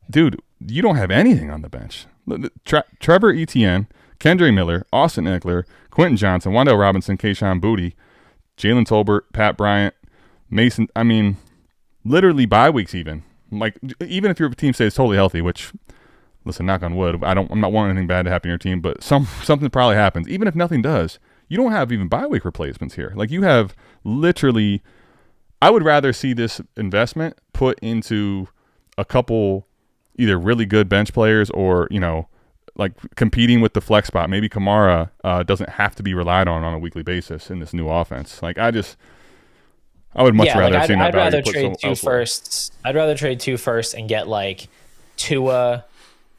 Dude, you don't have anything on the bench. Trevor Etienne, Kendre Miller, Austin Eckler, Quentin Johnson, Wan'Dale Robinson, Kayshon Boutte, Jalen Tolbert, Pat Bryant, Mason. I mean, literally bye weeks even. Like, even if your team stays totally healthy, which – listen, knock on wood, I'm not wanting anything bad to happen to your team, but something probably happens. Even if nothing does, you don't have even bye week replacements here. Like, you have literally – I would rather see this investment put into a couple either really good bench players or, you know, like competing with the flex spot. Maybe Kamara doesn't have to be relied on a weekly basis in this new offense. Like, I would much rather have seen that value put elsewhere. I'd rather trade two first and get like Tua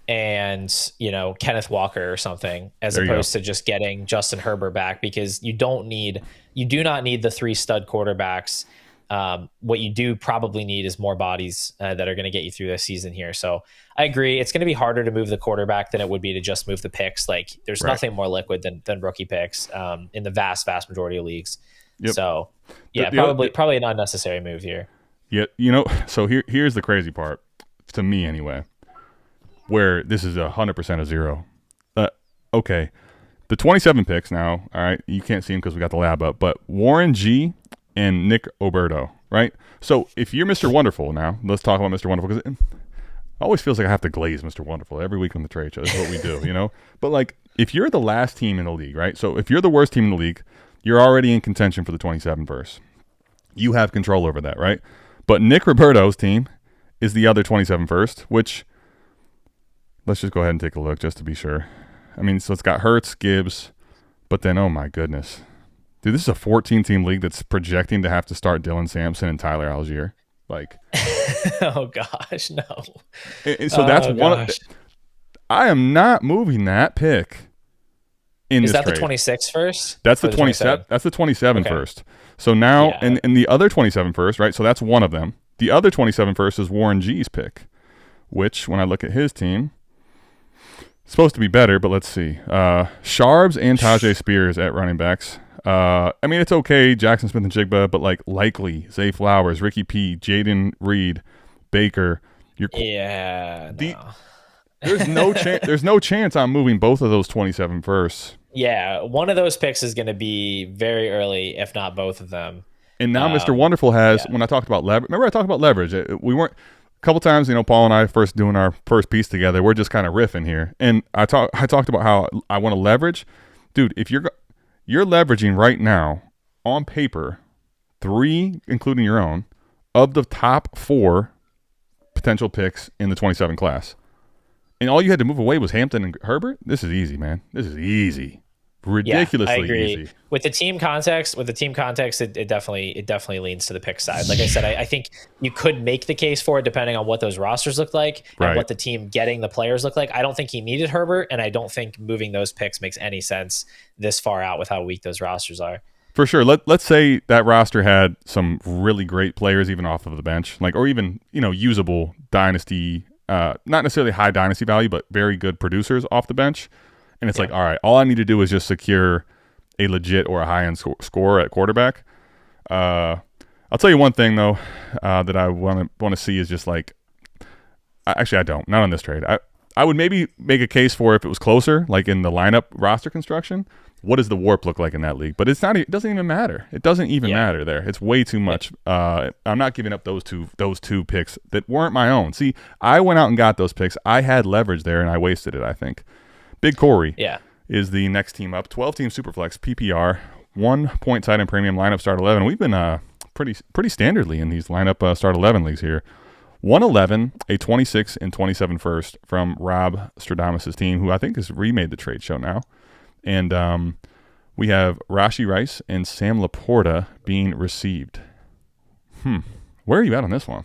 and, you know, Kenneth Walker or something, as opposed to just getting Justin Herbert back, because you do not need the 3 stud quarterbacks. What you do probably need is more bodies that are going to get you through this season here. So I agree. It's going to be harder to move the quarterback than it would be to just move the picks. Like, there's nothing more liquid than rookie picks in the vast majority of leagues. Yep. So yeah, probably an unnecessary move here. Yeah. You know, so here's the crazy part to me anyway, where this is 100% a zero. Okay, the 27 picks now, all right, you can't see them because we got the lab up, but Warren G and Nick Oberto, right? So if you're Mr. Wonderful now, let's talk about Mr. Wonderful, because it always feels like I have to glaze Mr. Wonderful every week on the trade show. This is what we do, you know? But, like, if you're the last team in the league, right? So if you're the worst team in the league, you're already in contention for the 27 first. You have control over that, right? But Nick Roberto's team is the other 27 first, which – let's just go ahead and take a look just to be sure. I mean, so it's got Hurts, Gibbs, but then, oh my goodness. Dude, this is a 14-team league that's projecting to have to start Dylan Sampson and Tyler Algier. Like, oh gosh, no. And so that's one. I am not moving that pick in this trade. Is that the 26 first? That's the 27. That's the 27 first. So now, and the other 27 first, right? So that's one of them. The other 27 first is Warren G's pick, which, when I look at his team, supposed to be better, but let's see. Sharbs and Tajay Spears at running backs. I mean, it's okay, Jackson Smith and Jigba, but like Likely, Zay Flowers, Ricky P, Jaden Reed, Baker. There's no chance. There's no chance I'm moving both of those 27 first. Yeah, one of those picks is going to be very early, if not both of them. And now Mr. Wonderful has. When I talked about leverage, remember I talked about leverage. We weren't. A couple times, you know, Paul and I first doing our first piece together, we're just kind of riffing here, and I talked about how I want to leverage, dude. If you're leveraging right now on paper, 3, including your own, of the top 4 potential picks in the 27 class, and all you had to move away was Hampton and Herbert. This is easy, man. This is easy. Ridiculously I agree. easy. With the team context, it definitely leans to the pick side. Like I said, I think you could make the case for it depending on what those rosters look like and what the team getting the players look like. I don't think he needed Herbert, and I don't think moving those picks makes any sense this far out with how weak those rosters are. For sure. Let's say that roster had some really great players even off of the bench, like, or even, usable dynasty, not necessarily high dynasty value, but very good producers off the bench. And it's like, all right, all I need to do is just secure a legit or a high-end score at quarterback. I'll tell you one thing, though, that I want to see is just like – actually, I don't. Not on this trade. I would maybe make a case for if it was closer, like in the lineup roster construction. What does the warp look like in that league? But it's not. It doesn't even matter. It doesn't even matter there. It's way too much. I'm not giving up those two picks that weren't my own. See, I went out and got those picks. I had leverage there, and I wasted it, I think. Big Corey is the next team up. 12-team Superflex, PPR, 1 point tight end premium, lineup start 11. We've been pretty standardly in these lineup start 11 leagues here. 111, a 26 and 27 first from Rob Stradamus' team, who I think has remade the trade show now. And we have Rashee Rice and Sam LaPorta being received. Where are you at on this one?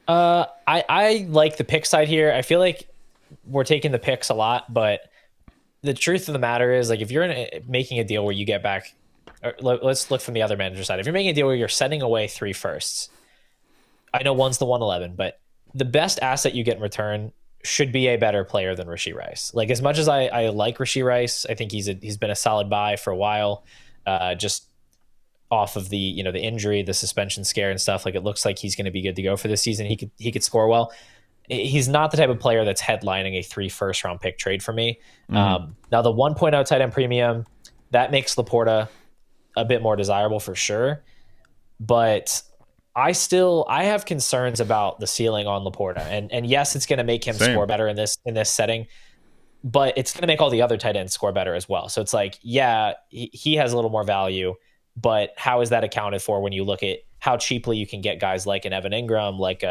I like the pick side here. I feel like we're taking the picks a lot, but the truth of the matter is, like, if you're making a deal where you get back, let's look from the other manager side. If you're making a deal where you're sending away 3 firsts, I know one's the 111, but the best asset you get in return should be a better player than Rashee Rice. Like, as much as I like Rashee Rice, I think he's been a solid buy for a while, just off of the the injury, the suspension scare and stuff. Like, it looks like he's going to be good to go for this season. He could score well. He's not the type of player that's headlining a 3 first-round pick trade for me. Now, the 1.0 tight end premium, that makes LaPorta a bit more desirable for sure. But I have concerns about the ceiling on LaPorta. And yes, it's going to make him score better in this setting, but it's going to make all the other tight ends score better as well. So it's like, yeah, he has a little more value, but how is that accounted for when you look at how cheaply you can get guys like an Evan Ingram, like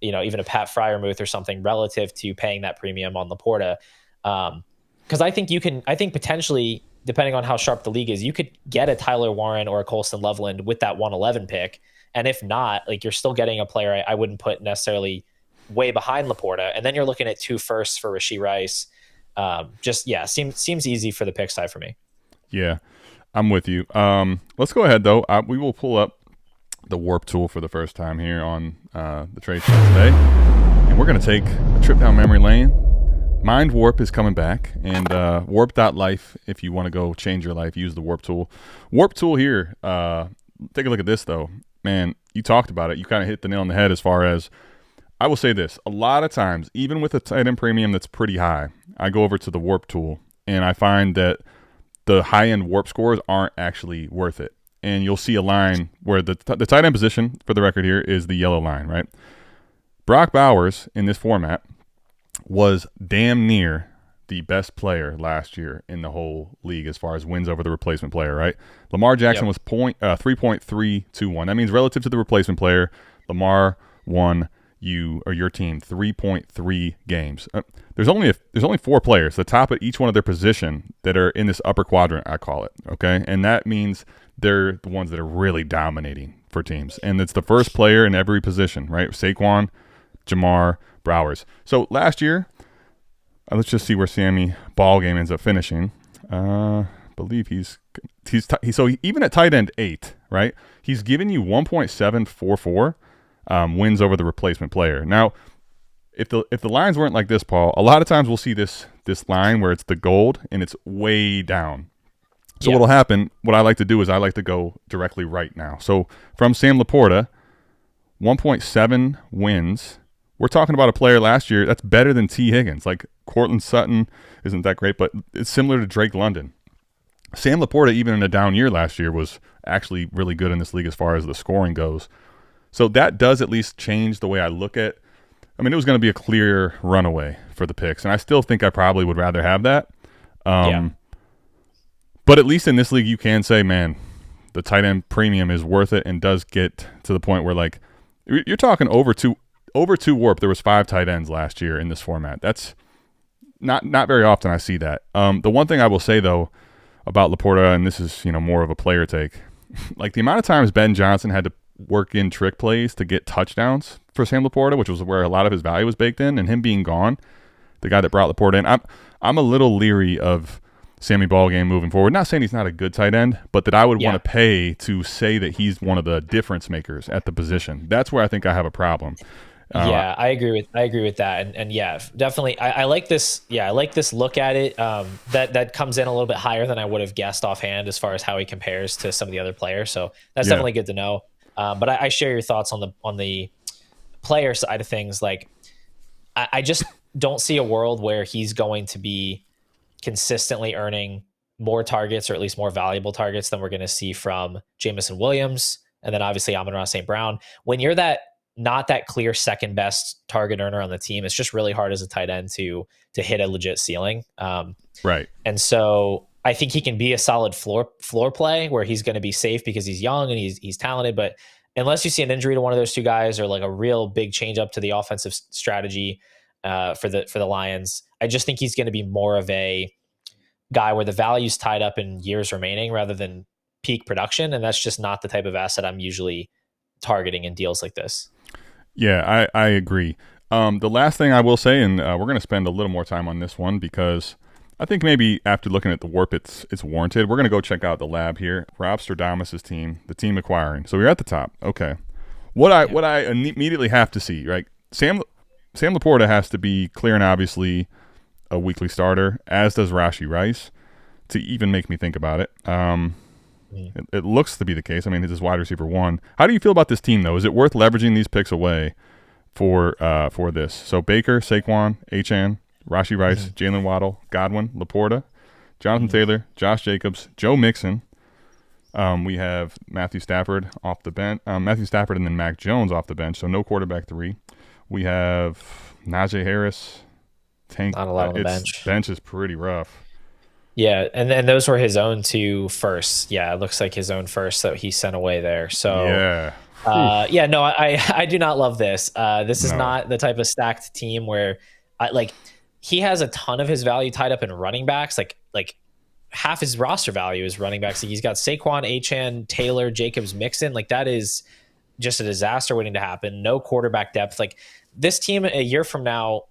even a Pat Freiermuth or something, relative to paying that premium on LaPorta? Because I think potentially, depending on how sharp the league is, you could get a Tyler Warren or a Colston Loveland with that 111 pick. And if not, like, you're still getting a player I wouldn't put necessarily way behind LaPorta. And then you're looking at 2 firsts for Rashee Rice. Seems easy for the pick side for me. Yeah, I'm with you. Let's go ahead, though. We will pull up the warp tool for the first time here on the trade show today. And we're going to take a trip down memory lane. Mind Warp is coming back. And worp.life, if you want to go change your life, use the warp tool. Warp tool here. Take a look at this, though. Man, you talked about it. You kind of hit the nail on the head as far as, I will say this. A lot of times, even with a tight end premium that's pretty high, I go over to the warp tool, and I find that the high-end warp scores aren't actually worth it. And you'll see a line where the tight end position, for the record here, is the yellow line, right? Brock Bowers, in this format, was damn near the best player last year in the whole league as far as wins over the replacement player, right? Lamar Jackson was 3.321. That means relative to the replacement player, Lamar won your team 3.3 games. There's only 4 players, the top at each one of their position, that are in this upper quadrant, I call it, okay? And that means they're the ones that are really dominating for teams. And it's the first player in every position, right? Saquon, Jamar, Bowers. So last year, let's just see where Sammy Ballgame ends up finishing. Believe he's even at tight end 8, right? He's giving you 1.744 wins over the replacement player. Now, if the lines weren't like this, Paul, a lot of times we'll see this line where it's the gold and it's way down. So what'll happen? What I like to do is I like to go directly right now. So from Sam LaPorta, 1.7 wins. We're talking about a player last year that's better than T. Higgins. Like, Cortland Sutton isn't that great, but it's similar to Drake London. Sam LaPorta, even in a down year last year, was actually really good in this league as far as the scoring goes. So that does at least change the way I look at. I mean, it was going to be a clear runaway for the picks, and I still think I probably would rather have that. But at least in this league, you can say, man, the tight end premium is worth it and does get to the point where, like, you're talking over over 2 warp, there was 5 tight ends last year in this format. That's not very often I see that. The one thing I will say, though, about LaPorta, and this is, more of a player take, like the amount of times Ben Johnson had to work in trick plays to get touchdowns for Sam LaPorta, which was where a lot of his value was baked in, and him being gone, the guy that brought LaPorta in, I'm a little leery of Sammy Ballgame moving forward. Not saying he's not a good tight end, but that I would want to pay to say that he's one of the difference makers at the position. That's where I think I have a problem. I agree with that, and yeah, definitely. I like this. Yeah, I like this look at it. That comes in a little bit higher than I would have guessed offhand as far as how he compares to some of the other players. So that's definitely good to know. But I share your thoughts on the player side of things. Like, I just don't see a world where he's going to be consistently earning more targets, or at least more valuable targets, than we're going to see from Jameson Williams, and then obviously Amon-Ra St. Brown. When you're not that clear second best target earner on the team, it's just really hard as a tight end to hit a legit ceiling. Right. And so I think he can be a solid floor play where he's going to be safe because he's young and he's talented. But unless you see an injury to one of those two guys, or like a real big change up to the offensive strategy for the Lions, I just think he's going to be more of a guy where the value's tied up in years remaining rather than peak production. And that's just not the type of asset I'm usually targeting in deals like this. Yeah, I agree. The last thing I will say, and we're going to spend a little more time on this one because I think maybe after looking at the warp, it's warranted. We're going to go check out the lab here. Rob Stradamus' team, the team acquiring. So we're at the top. Okay. What I immediately have to see, right? Sam LaPorta has to be clear and obviously a weekly starter, as does Rashee Rice, to even make me think about it. It looks to be the case. I mean, this is wide receiver 1. How do you feel about this team, though? Is it worth leveraging these picks away for this? So Baker, Saquon, Achane, Rashee Rice, Jalen Waddle, Godwin, LaPorta, Jonathan Taylor, Josh Jacobs, Joe Mixon. We have Matthew Stafford off the bench. Matthew Stafford and then Mac Jones off the bench, so no quarterback 3. We have Najee Harris. Tank. Not a lot on the bench. Bench is pretty rough. Yeah, and then those were his own 2 firsts. Yeah, it looks like his own first that he sent away there. So I do not love this. This is not the type of stacked team where he has a ton of his value tied up in running backs. Like half his roster value is running backs. Like he's got Saquon, Achane, Taylor, Jacobs, Mixon. Like that is just a disaster waiting to happen. No quarterback depth. Like this team a year from now,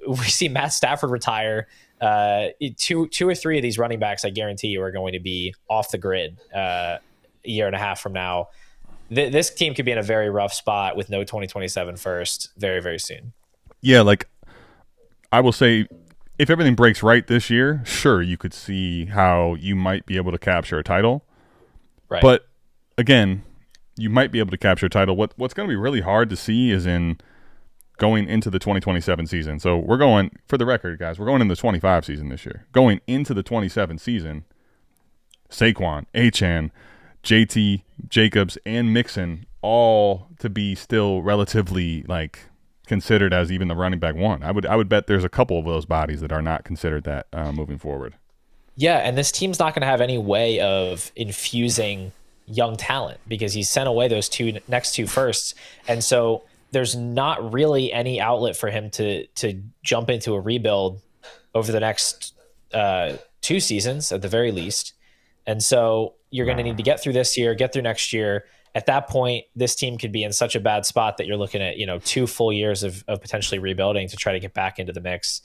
we see Matt Stafford retire. 2 or 3 of these running backs, I guarantee you, are going to be off the grid a year and a half from now. This team could be in a very rough spot with no 2027 first very, very soon. Yeah, like I will say, if everything breaks right this year, sure, you could see how you might be able to capture a title. Right. But again, you might be able to capture a title. What's going to be really hard to see is in going into the 2027 season. So we're going, for the record, guys, we're going in the 25 season this year. Going into the 27 season, Saquon, Achane, JT, Jacobs, and Mixon all to be still relatively considered as even the running back 1. I would bet there's a couple of those bodies that are not considered that moving forward. Yeah, and this team's not going to have any way of infusing young talent because he's sent away those next 2 firsts. And so there's not really any outlet for him to jump into a rebuild over the next 2 seasons at the very least. And so you're going to need to get through this year, get through next year. At that point, this team could be in such a bad spot that you're looking at, 2 full years of potentially rebuilding to try to get back into the mix.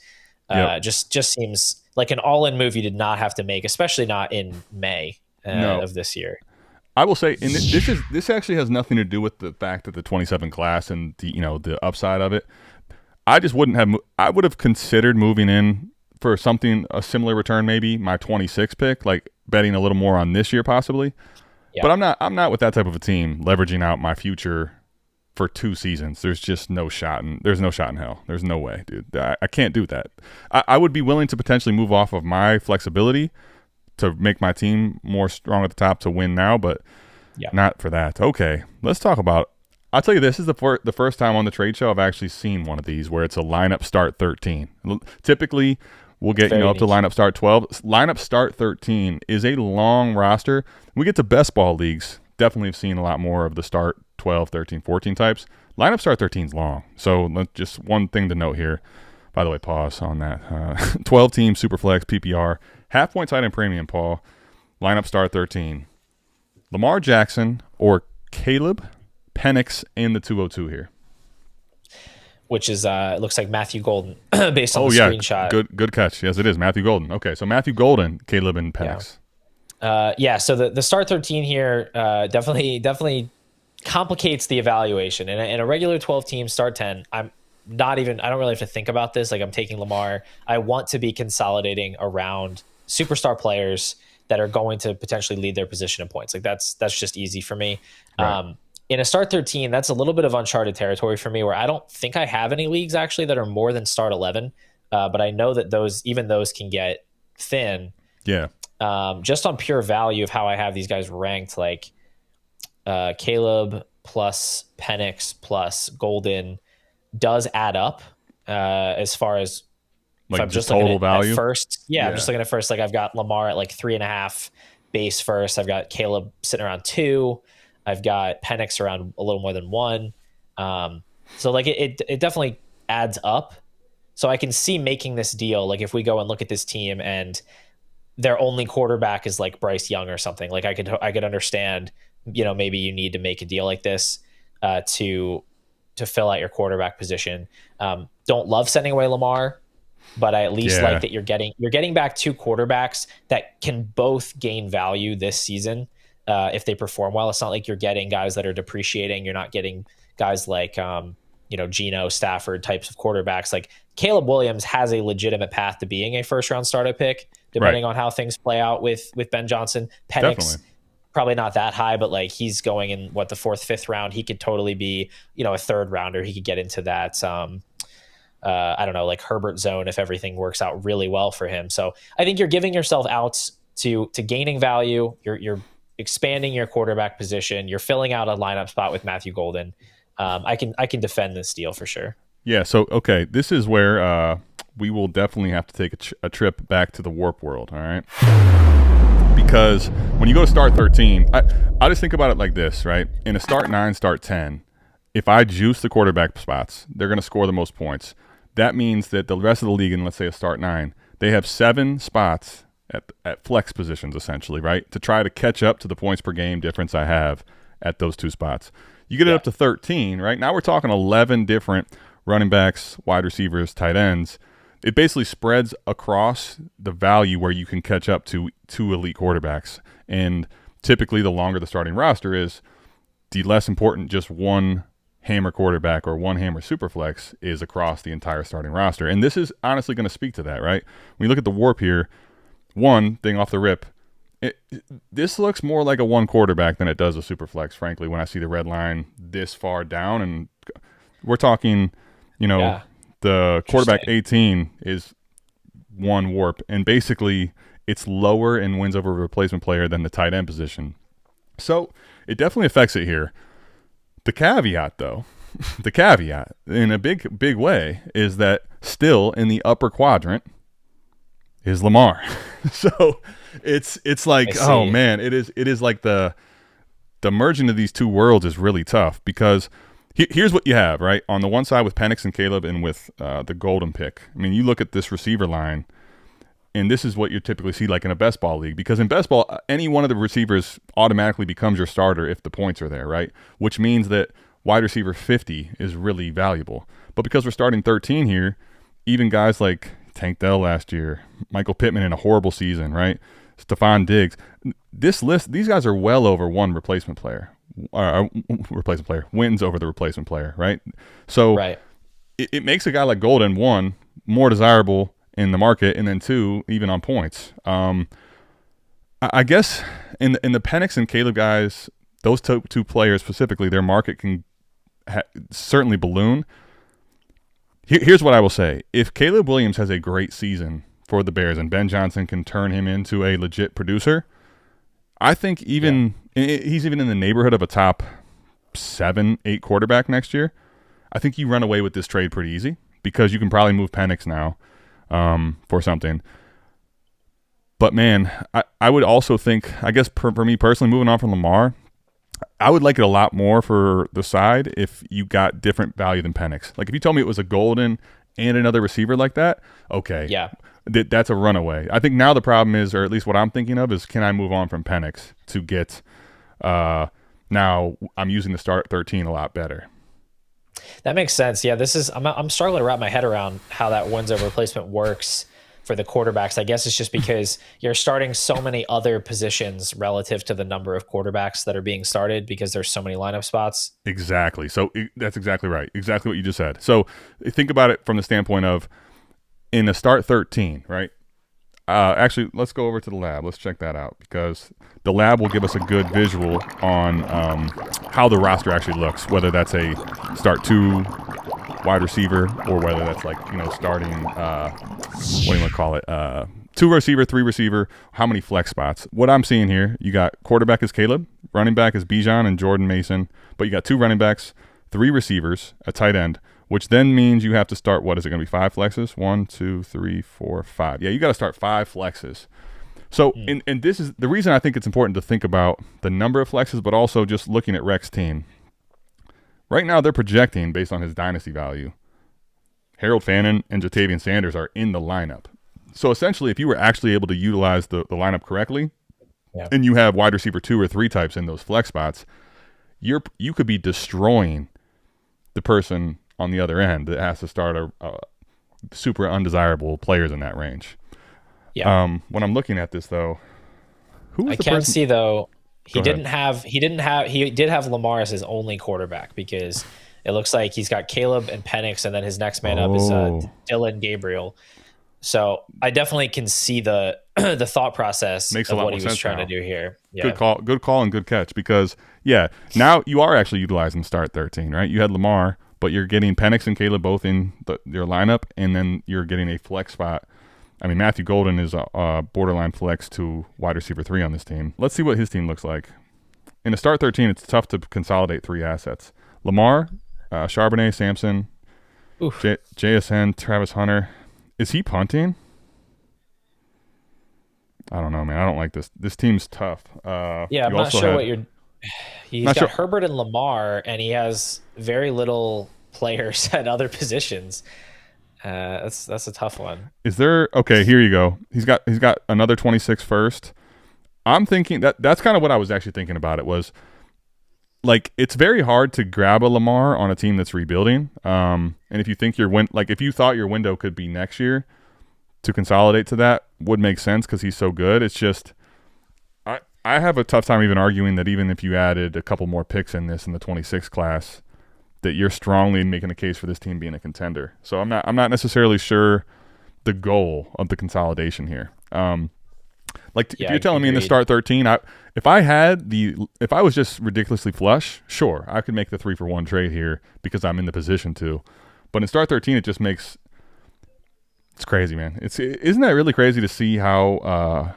Just seems like an all-in move you did not have to make, especially not in May of this year. I will say, and this actually has nothing to do with the fact that the 27 class and the upside of it. I just wouldn't have. I would have considered moving in for a similar return, maybe my 26 pick, like betting a little more on this year possibly. Yeah. But I'm not with that type of a team leveraging out my future for 2 seasons. There's just no shot there's no shot in hell. There's no way, dude. I can't do that. I would be willing to potentially move off of my flexibility to make my team more strong at the top to win now, but not for that. Okay, let's talk about. I'll tell you, this is the first time on the trade show I've actually seen one of these where it's a lineup start 13. Typically, we'll get up to lineup start 12. Lineup start 13 is a long roster. We get to best ball leagues. Definitely have seen a lot more of the start 12, 13, 14 types. lineup start 13 is long. So just one thing to note here. By the way, pause on that. 12-team Superflex PPR, half-point tight end premium, Paul. Lineup start 13. Lamar Jackson or Caleb, Penix in the 202 here. Which is, it looks like Matthew Golden based on the screenshot. Good catch. Yes, it is Matthew Golden. Okay, so Matthew Golden, Caleb, and Penix. So the start 13 here definitely complicates the evaluation. In a regular 12-team start 10, I don't really have to think about this. Like, I'm taking Lamar. I want to be consolidating around superstar players that are going to potentially lead their position in points. Like, that's just easy for me. Right. In a start 13, that's a little bit of uncharted territory for me, where I don't think I have any leagues actually that are more than start 11. But I know that those can get thin. Yeah. Just on pure value of how I have these guys ranked, like Caleb plus Penix plus Golden does add up as far as like if I'm just total value at first. I'm just looking at first. Like, I've got Lamar at like 3.5 base first. I've got Caleb sitting around 2. I've got Penix around a little more than 1. So like it definitely adds up. So I can see making this deal. Like, if we go and look at this team and their only quarterback is like Bryce Young or something, like I could understand, maybe you need to make a deal like this to fill out your quarterback position. Don't love sending away Lamar, but I at least like that you're getting back 2 quarterbacks that can both gain value this season if they perform well. It's not like you're getting guys that are depreciating. You're not getting guys like Geno, Stafford types of quarterbacks. Like, Caleb Williams has a legitimate path to being a first round startup pick, depending on how things play out with Ben Johnson. Penix, probably not that high, but like, he's going in the 4th, 5th round. He could totally be, a 3rd rounder. He could get into that, I don't know, like Herbert zone if everything works out really well for him. So I think you're giving yourself outs to gaining value. You're expanding your quarterback position. You're filling out a lineup spot with Matthew Golden. I can defend this deal for sure. Yeah. So, okay. This is where we will definitely have to take a trip back to the warp world. All right. Because when you go to start 13, I just think about it like this, right? In a start 9, start 10, if I juice the quarterback spots, they're going to score the most points. That means that the rest of the league, in let's say a start 9, they have 7 spots at flex positions, essentially, right, to try to catch up to the points per game difference I have at those 2 spots. You get it up to 13, right? Now we're talking 11 different running backs, wide receivers, tight ends. It basically spreads across the value where you can catch up to 2 elite quarterbacks. And typically the longer the starting roster is, the less important just one hammer quarterback or one hammer superflex is across the entire starting roster. And this is honestly going to speak to that, right? When you look at the warp here, one thing off the rip, this looks more like a 1 quarterback than it does a superflex, frankly, when I see the red line this far down. And we're talking, the quarterback 18 is 1 warp. And basically it's lower in wins over replacement player than the tight end position. So it definitely affects it here. The caveat, though, in a big way is that still in the upper quadrant is Lamar. So it's like, oh man, it is like the merging of these 2 worlds is really tough, because here's what you have, right? On the one side with Penix and Caleb and with the Golden pick. I mean, you look at this receiver line, and this is what you typically see like in a best ball league, because in best ball, any one of the receivers automatically becomes your starter if the points are there, right? Which means that wide receiver 50 is really valuable. But because we're starting 13 here, even guys like Tank Dell last year, Michael Pittman in a horrible season, right? Stephon Diggs. This list, these guys are well over 1 replacement player. Wins over the replacement player, right? So it makes a guy like Golden, 1, more desirable in the market, and then 2, even on points. I guess in the Penix and Caleb guys, those two players specifically, their market can certainly balloon. Here's what I will say. If Caleb Williams has a great season for the Bears and Ben Johnson can turn him into a legit producer, I think he's even in the neighborhood of a top 7, 8 quarterback next year. I think you run away with this trade pretty easy, because you can probably move Penix now for something. But, man, I would also think, I guess for me personally, moving on from Lamar, I would like it a lot more for the side if you got different value than Penix. Like if you told me it was a Golden and another receiver like that, okay. Yeah. That's a runaway. I think now the problem is, or at least what I'm thinking of, is can I move on from Penix to get now I'm using the start 13 a lot better. That makes sense. Yeah, I'm struggling to wrap my head around how that wins over replacement works for the quarterbacks. I guess it's just because you're starting so many other positions relative to the number of quarterbacks that are being started because there's so many lineup spots. Exactly. So that's exactly right. Exactly what you just said. So think about it from the standpoint of in a start 13, right? Actually, let's go over to the lab. Let's check that out because the lab will give us a good visual on how the roster actually looks, whether that's a start 2 wide receiver or whether that's like, starting, what do you want to call it? 2 receiver, 3 receiver, how many flex spots. What I'm seeing here, you got quarterback is Caleb, running back is Bijan and Jordan Mason, but you got 2 running backs, 3 receivers, a tight end, which then means you have to start, what is it going to be, 5 flexes? 1, 2, 3, 4, 5. Yeah, you got to start 5 flexes. So, and this is the reason I think it's important to think about the number of flexes, but also just looking at Rex's team. Right now, they're projecting, based on his dynasty value, Harold Fannin and Jatavian Sanders are in the lineup. So, essentially, if you were actually able to utilize the lineup correctly, and you have wide receiver 2 or 3 types in those flex spots, you could be destroying the person on the other end that has to start a super undesirable players in that range. Yeah. When I'm looking at this though, I can see though he did have Lamar as his only quarterback because it looks like he's got Caleb and Penix, and then his next man up is Dylan Gabriel. So I definitely can see the thought process of what he was trying to do here. Yeah. Good call and good catch because now you are actually utilizing start 13, right? You had Lamar, but you're getting Penix and Caleb both in your lineup, and then you're getting a flex spot. I mean, Matthew Golden is a borderline flex to wide receiver 3 on this team. Let's see what his team looks like. In a start 13, it's tough to consolidate 3 assets. Lamar, Charbonnet, Sampson, JSN, Travis Hunter. Is he punting? I don't know, man. I don't like this. This team's tough. I'm not sure what you're... He's got Herbert and Lamar, and he has very little players at other positions. That's a tough one. Is there... Okay, here you go. He's got another 26 first. I'm thinking that's kind of what I was actually thinking about. It was like it's very hard to grab a Lamar on a team that's rebuilding. And if you think if you thought your window could be next year, to consolidate to that would make sense because he's so good. It's just I have a tough time even arguing that even if you added a couple more picks in the 26 class, that you're strongly making a case for this team being a contender. So I'm not necessarily sure the goal of the consolidation here. If you're telling me in the start 13, if I was just ridiculously flush, sure, I could make the 3-for-1 trade here because I'm in the position to. But in start 13, it just makes it's crazy, man. Isn't that really crazy to see how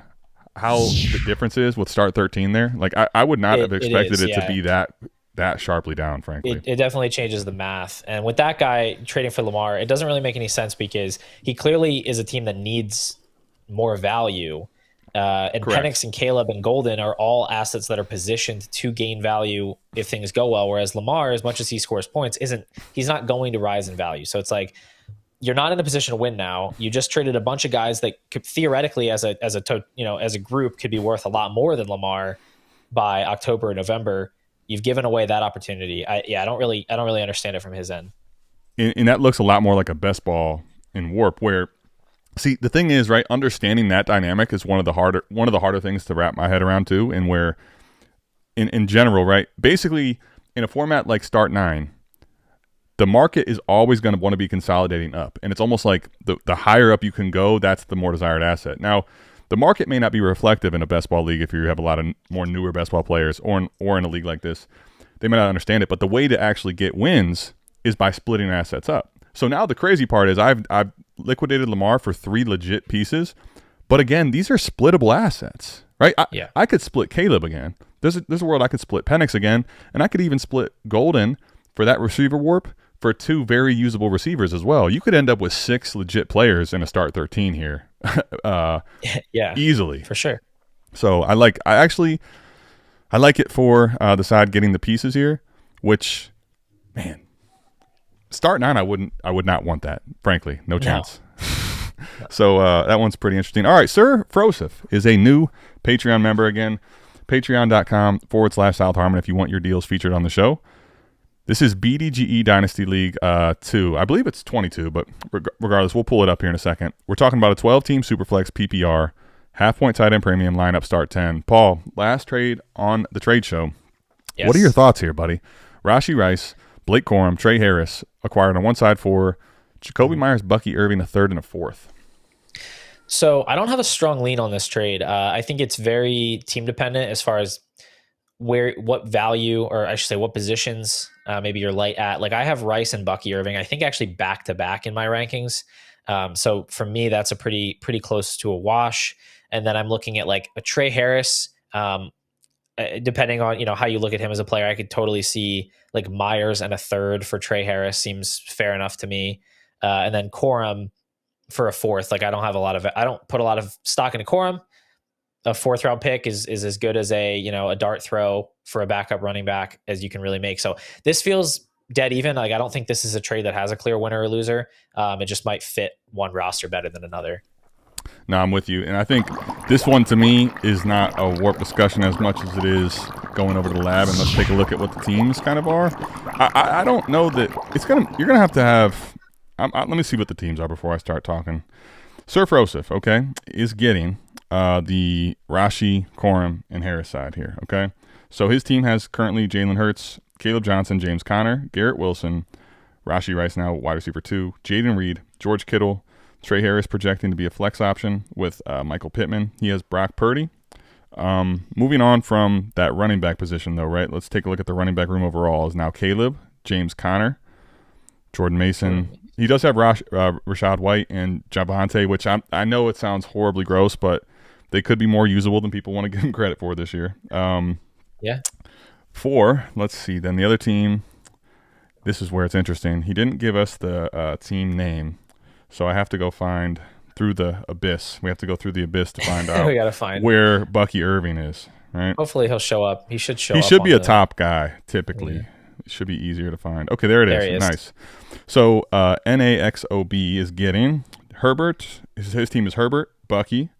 the difference is with start 13 there? Like I would not have expected it to be that sharply down, frankly. It definitely changes the math. And with that guy trading for Lamar, it doesn't really make any sense because he clearly is a team that needs more value. And Correct. Penix and Caleb and Golden are all assets that are positioned to gain value if things go well. Whereas Lamar, as much as he scores points, he's not going to rise in value. So it's like you're not in a position to win now. You just traded a bunch of guys that could theoretically, as a group, could be worth a lot more than Lamar by October or November. You've given away that opportunity. I don't really understand it from his end. And that looks a lot more like a best ball in Warp, where see the thing is, right, understanding that dynamic is one of the harder things to wrap my head around too, and where in general, right, basically in a format like Start 9, the market is always going to want to be consolidating up, and it's almost like the higher up you can go, that's the more desired asset. Now, the market may not be reflective in a best ball league if you have a lot of more newer best ball players, or in a league like this, they may not understand it. But the way to actually get wins is by splitting assets up. So now the crazy part is I've liquidated Lamar for 3 legit pieces, but again, these are splittable assets, right? I could split Caleb again. There's a world I could split Penix again, and I could even split Golden for that receiver warp for 2 very usable receivers as well. You could end up with 6 legit players in a start 13 here. Yeah, easily, for sure. So I I like it for the side getting the pieces here, which, man, start 9, I would not want that, frankly. No chance. So that one's pretty interesting. All right, Sir Frosif is a new Patreon member again. Patreon.com/South Harmon if you want your deals featured on the show. This is BDGE Dynasty League 2. I believe it's 22, but regardless, we'll pull it up here in a second. We're talking about a 12-team Superflex PPR, half-point tight end premium lineup start 10. Paul, last trade on the trade show. Yes. What are your thoughts here, buddy? Rashee Rice, Blake Corum, Trey Harris acquired on one side for Jacoby Myers, Bucky Irving, a third and a fourth. So I don't have a strong lean on this trade. I think it's very team dependent as far as what value, or I should say what positions maybe you're light at. Like I have Rice and Bucky Irving, I think actually back to back in my rankings. So for me, that's a pretty close to a wash. And then I'm looking at like a Trey Harris. Depending on how you look at him as a player, I could totally see like Myers and a third for Trey Harris seems fair enough to me. And then Corum for a fourth. Like I don't put a lot of stock into Corum. A fourth round pick is as good as a dart throw for a backup running back as you can really make. So this feels dead even. Like I don't think this is a trade that has a clear winner or loser. It just might fit one roster better than another. No, I'm with you. And I think this one to me is not a warp discussion as much as it is going over to the lab and let's take a look at what the teams kind of are. I don't know that you're going to have let me see what the teams are before I start talking. Sir Frosif, okay, is getting the Rashee, Corum, and Harris side here, okay? So his team has currently Jalen Hurts, Caleb Johnson, James Conner, Garrett Wilson, Rashee Rice now wide receiver 2, Jaden Reed, George Kittle, Trey Harris projecting to be a flex option with Michael Pittman. He has Brock Purdy. Moving on from that running back position, though, right? Let's take a look at the running back room overall. Is now Caleb, James Conner, Jordan Mason. He does have Rashad White and Devante, which I know it sounds horribly gross, but they could be more usable than people want to give him credit for this year. Yeah. 4, let's see. Then the other team, this is where it's interesting. He didn't give us the team name. So I have to go find through the abyss. We have to go through the abyss to find out we gotta find where Bucky Irving is, right? Hopefully he'll show up. He should show up. He should be a top guy, typically. Yeah. It should be easier to find. Okay, there it is. Nice. So NAXOB is getting Herbert. His team is Herbert, Bucky,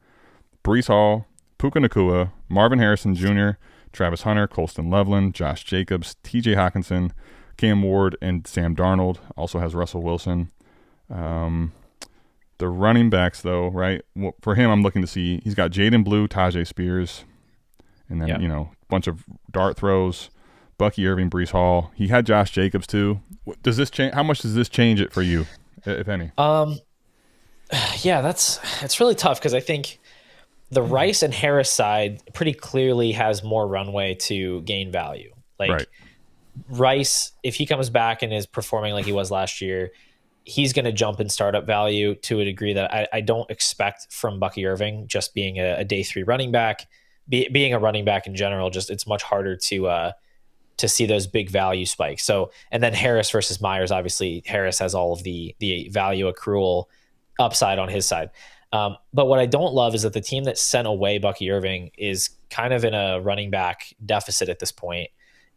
Breece Hall, Puka Nacua, Marvin Harrison Jr., Travis Hunter, Colston Loveland, Josh Jacobs, TJ Hawkinson, Cam Ward, and Sam Darnold. Also has Russell Wilson. The running backs, though, right? Well, for him, I'm looking to see he's got Jaden Blue, Tajay Spears, and then a bunch of dart throws. Bucky Irving, Breece Hall. He had Josh Jacobs too. Does this change? How much does this change it for you, if any? Yeah, it's really tough because I think the Rice and Harris side pretty clearly has more runway to gain value. Like right. Rice, if he comes back and is performing like he was last year, he's going to jump in startup value to a degree that I don't expect from Bucky Irving, just being a day 3 running back, being a running back in general. Just it's much harder to see those big value spikes. So, and then Harris versus Myers, obviously Harris has all of the value accrual upside on his side. But what I don't love is that the team that sent away Bucky Irving is kind of in a running back deficit at this point.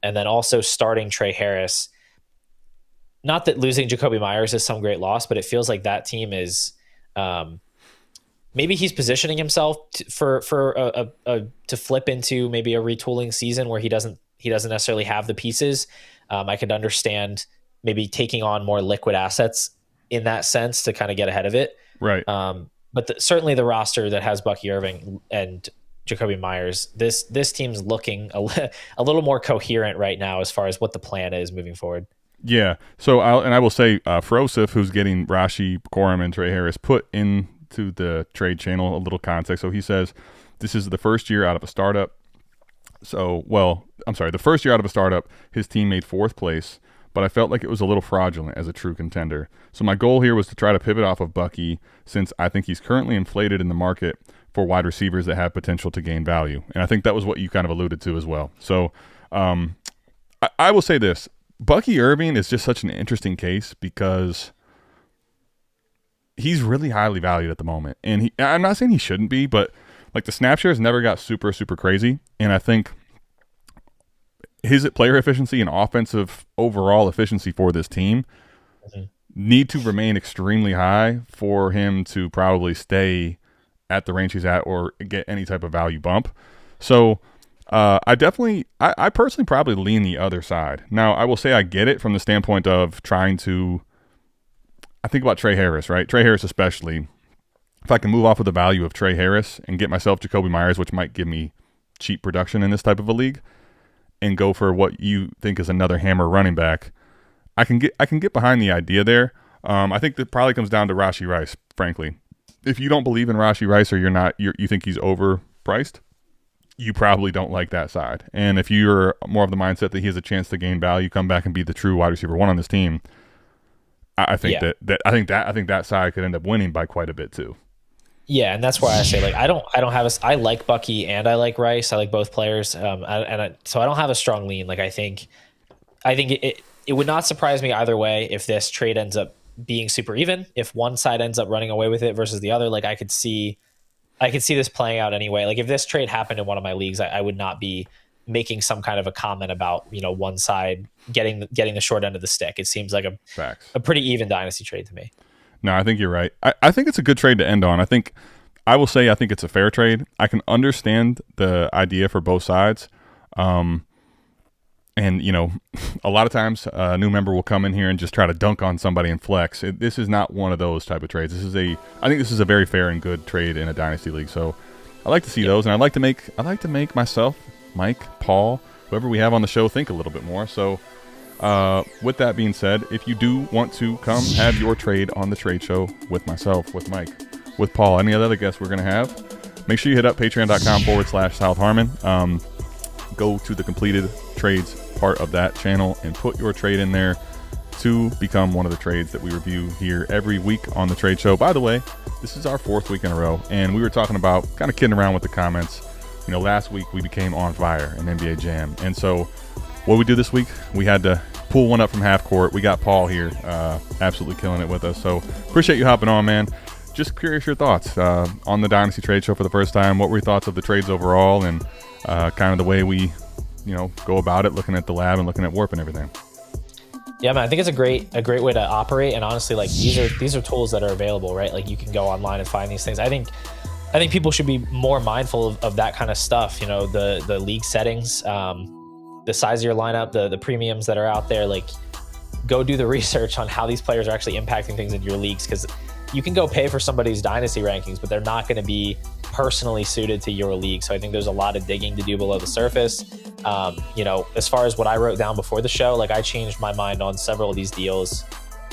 And then also starting Trey Harris. Not that losing Jacoby Myers is some great loss, but it feels like that team is maybe he's positioning himself to flip into maybe a retooling season where he doesn't necessarily have the pieces. I could understand maybe taking on more liquid assets in that sense to kind of get ahead of it. Right. But certainly the roster that has Bucky Irving and Jacoby Myers, this team's looking a little more coherent right now as far as what the plan is moving forward. Yeah. So I will say Frosif, who's getting Rashee, Corum, and Trey Harris, put into the trade channel a little context. So he says this is the first year out of a startup. The first year out of a startup, his team made 4th place, but I felt like it was a little fraudulent as a true contender. So my goal here was to try to pivot off of Bucky, since I think he's currently inflated in the market for wide receivers that have potential to gain value. And I think that was what you kind of alluded to as well. So I will say this. Bucky Irving is just such an interesting case because he's really highly valued at the moment. And I'm not saying he shouldn't be, but like the snap shares never got super, super crazy. And I think his player efficiency and offensive overall efficiency for this team need to remain extremely high for him to probably stay at the range he's at or get any type of value bump. So I personally probably lean the other side. Now, I will say I get it from the standpoint of trying to, I think about Trey Harris, right? Trey Harris especially. If I can move off of the value of Trey Harris and get myself Jacoby Myers, which might give me cheap production in this type of a league, and go for what you think is another hammer running back, I can get behind the idea there. I think that probably comes down to Rashee Rice, frankly. If you don't believe in Rashee Rice or you think he's overpriced, you probably don't like that side. And if you're more of the mindset that he has a chance to gain value, come back and be the true wide receiver one on this team, I think that side could end up winning by quite a bit too. Yeah, and that's why I say, like, I like Bucky and I like Rice. I like both players, so I don't have a strong lean. Like, I think it would not surprise me either way if this trade ends up being super even. If one side ends up running away with it versus the other, like, I could see this playing out anyway. Like, if this trade happened in one of my leagues, I would not be making some kind of a comment about, you know, one side getting the short end of the stick. It seems like a pretty even dynasty trade to me. No, I think you're right. I think it's a good trade to end on. I think it's a fair trade. I can understand the idea for both sides. And, you know, a lot of times a new member will come in here and just try to dunk on somebody and flex. This is not one of those type of trades. I think this is a very fair and good trade in a dynasty league. So I like to see those, and I like to make myself, Mike, Paul, whoever we have on the show, think a little bit more. So with that being said, if you do want to come have your trade on the trade show with myself, with Mike, with Paul, any other guests we're going to have, make sure you hit up patreon.com/South Harmon. Go to the completed trades part of that channel and put your trade in there to become one of the trades that we review here every week on the trade show. By the way, this is our 4th week in a row, and we were talking about kind of kidding around with the comments. You know, last week we became on fire in NBA Jam, and so what we do this week, we had to pull one up from half court. We got Paul here, absolutely killing it with us. So appreciate you hopping on, man. Just curious your thoughts on the Dynasty Trade Show for the first time. What were your thoughts of the trades overall, and kind of the way we, you know, go about it, looking at the lab and looking at Worp and everything? Yeah, man, I think it's a great way to operate. And honestly, like, these are tools that are available, right? Like, you can go online and find these things. I think people should be more mindful of that kind of stuff. You know, the league settings, the size of your lineup, the premiums that are out there. Like, go do the research on how these players are actually impacting things in your leagues, because you can go pay for somebody's dynasty rankings, but they're not going to be personally suited to your league. So I think there's a lot of digging to do below the surface. You know, as far as what I wrote down before the show, like, I changed my mind on several of these deals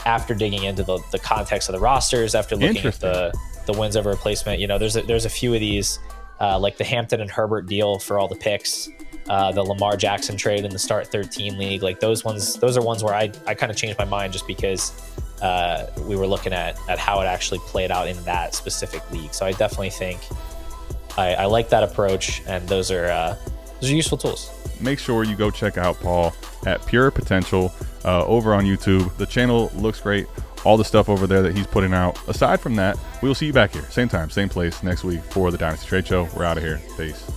after digging into the context of the rosters, after looking at the wins over replacement. You know, there's a few of these, like the Hampton and Herbert deal for all the picks, the Lamar Jackson trade in the Start 13 league. Like, those are ones where I kind of changed my mind just because we were looking at how it actually played out in that specific league. So I definitely think I like that approach, and those are useful tools. Make sure you go check out Paul at Pure Potential over on YouTube. The channel looks great. All the stuff over there that he's putting out. Aside from that, we will see you back here, same time, same place next week for the Dynasty Trade Show. We're out of here. Peace.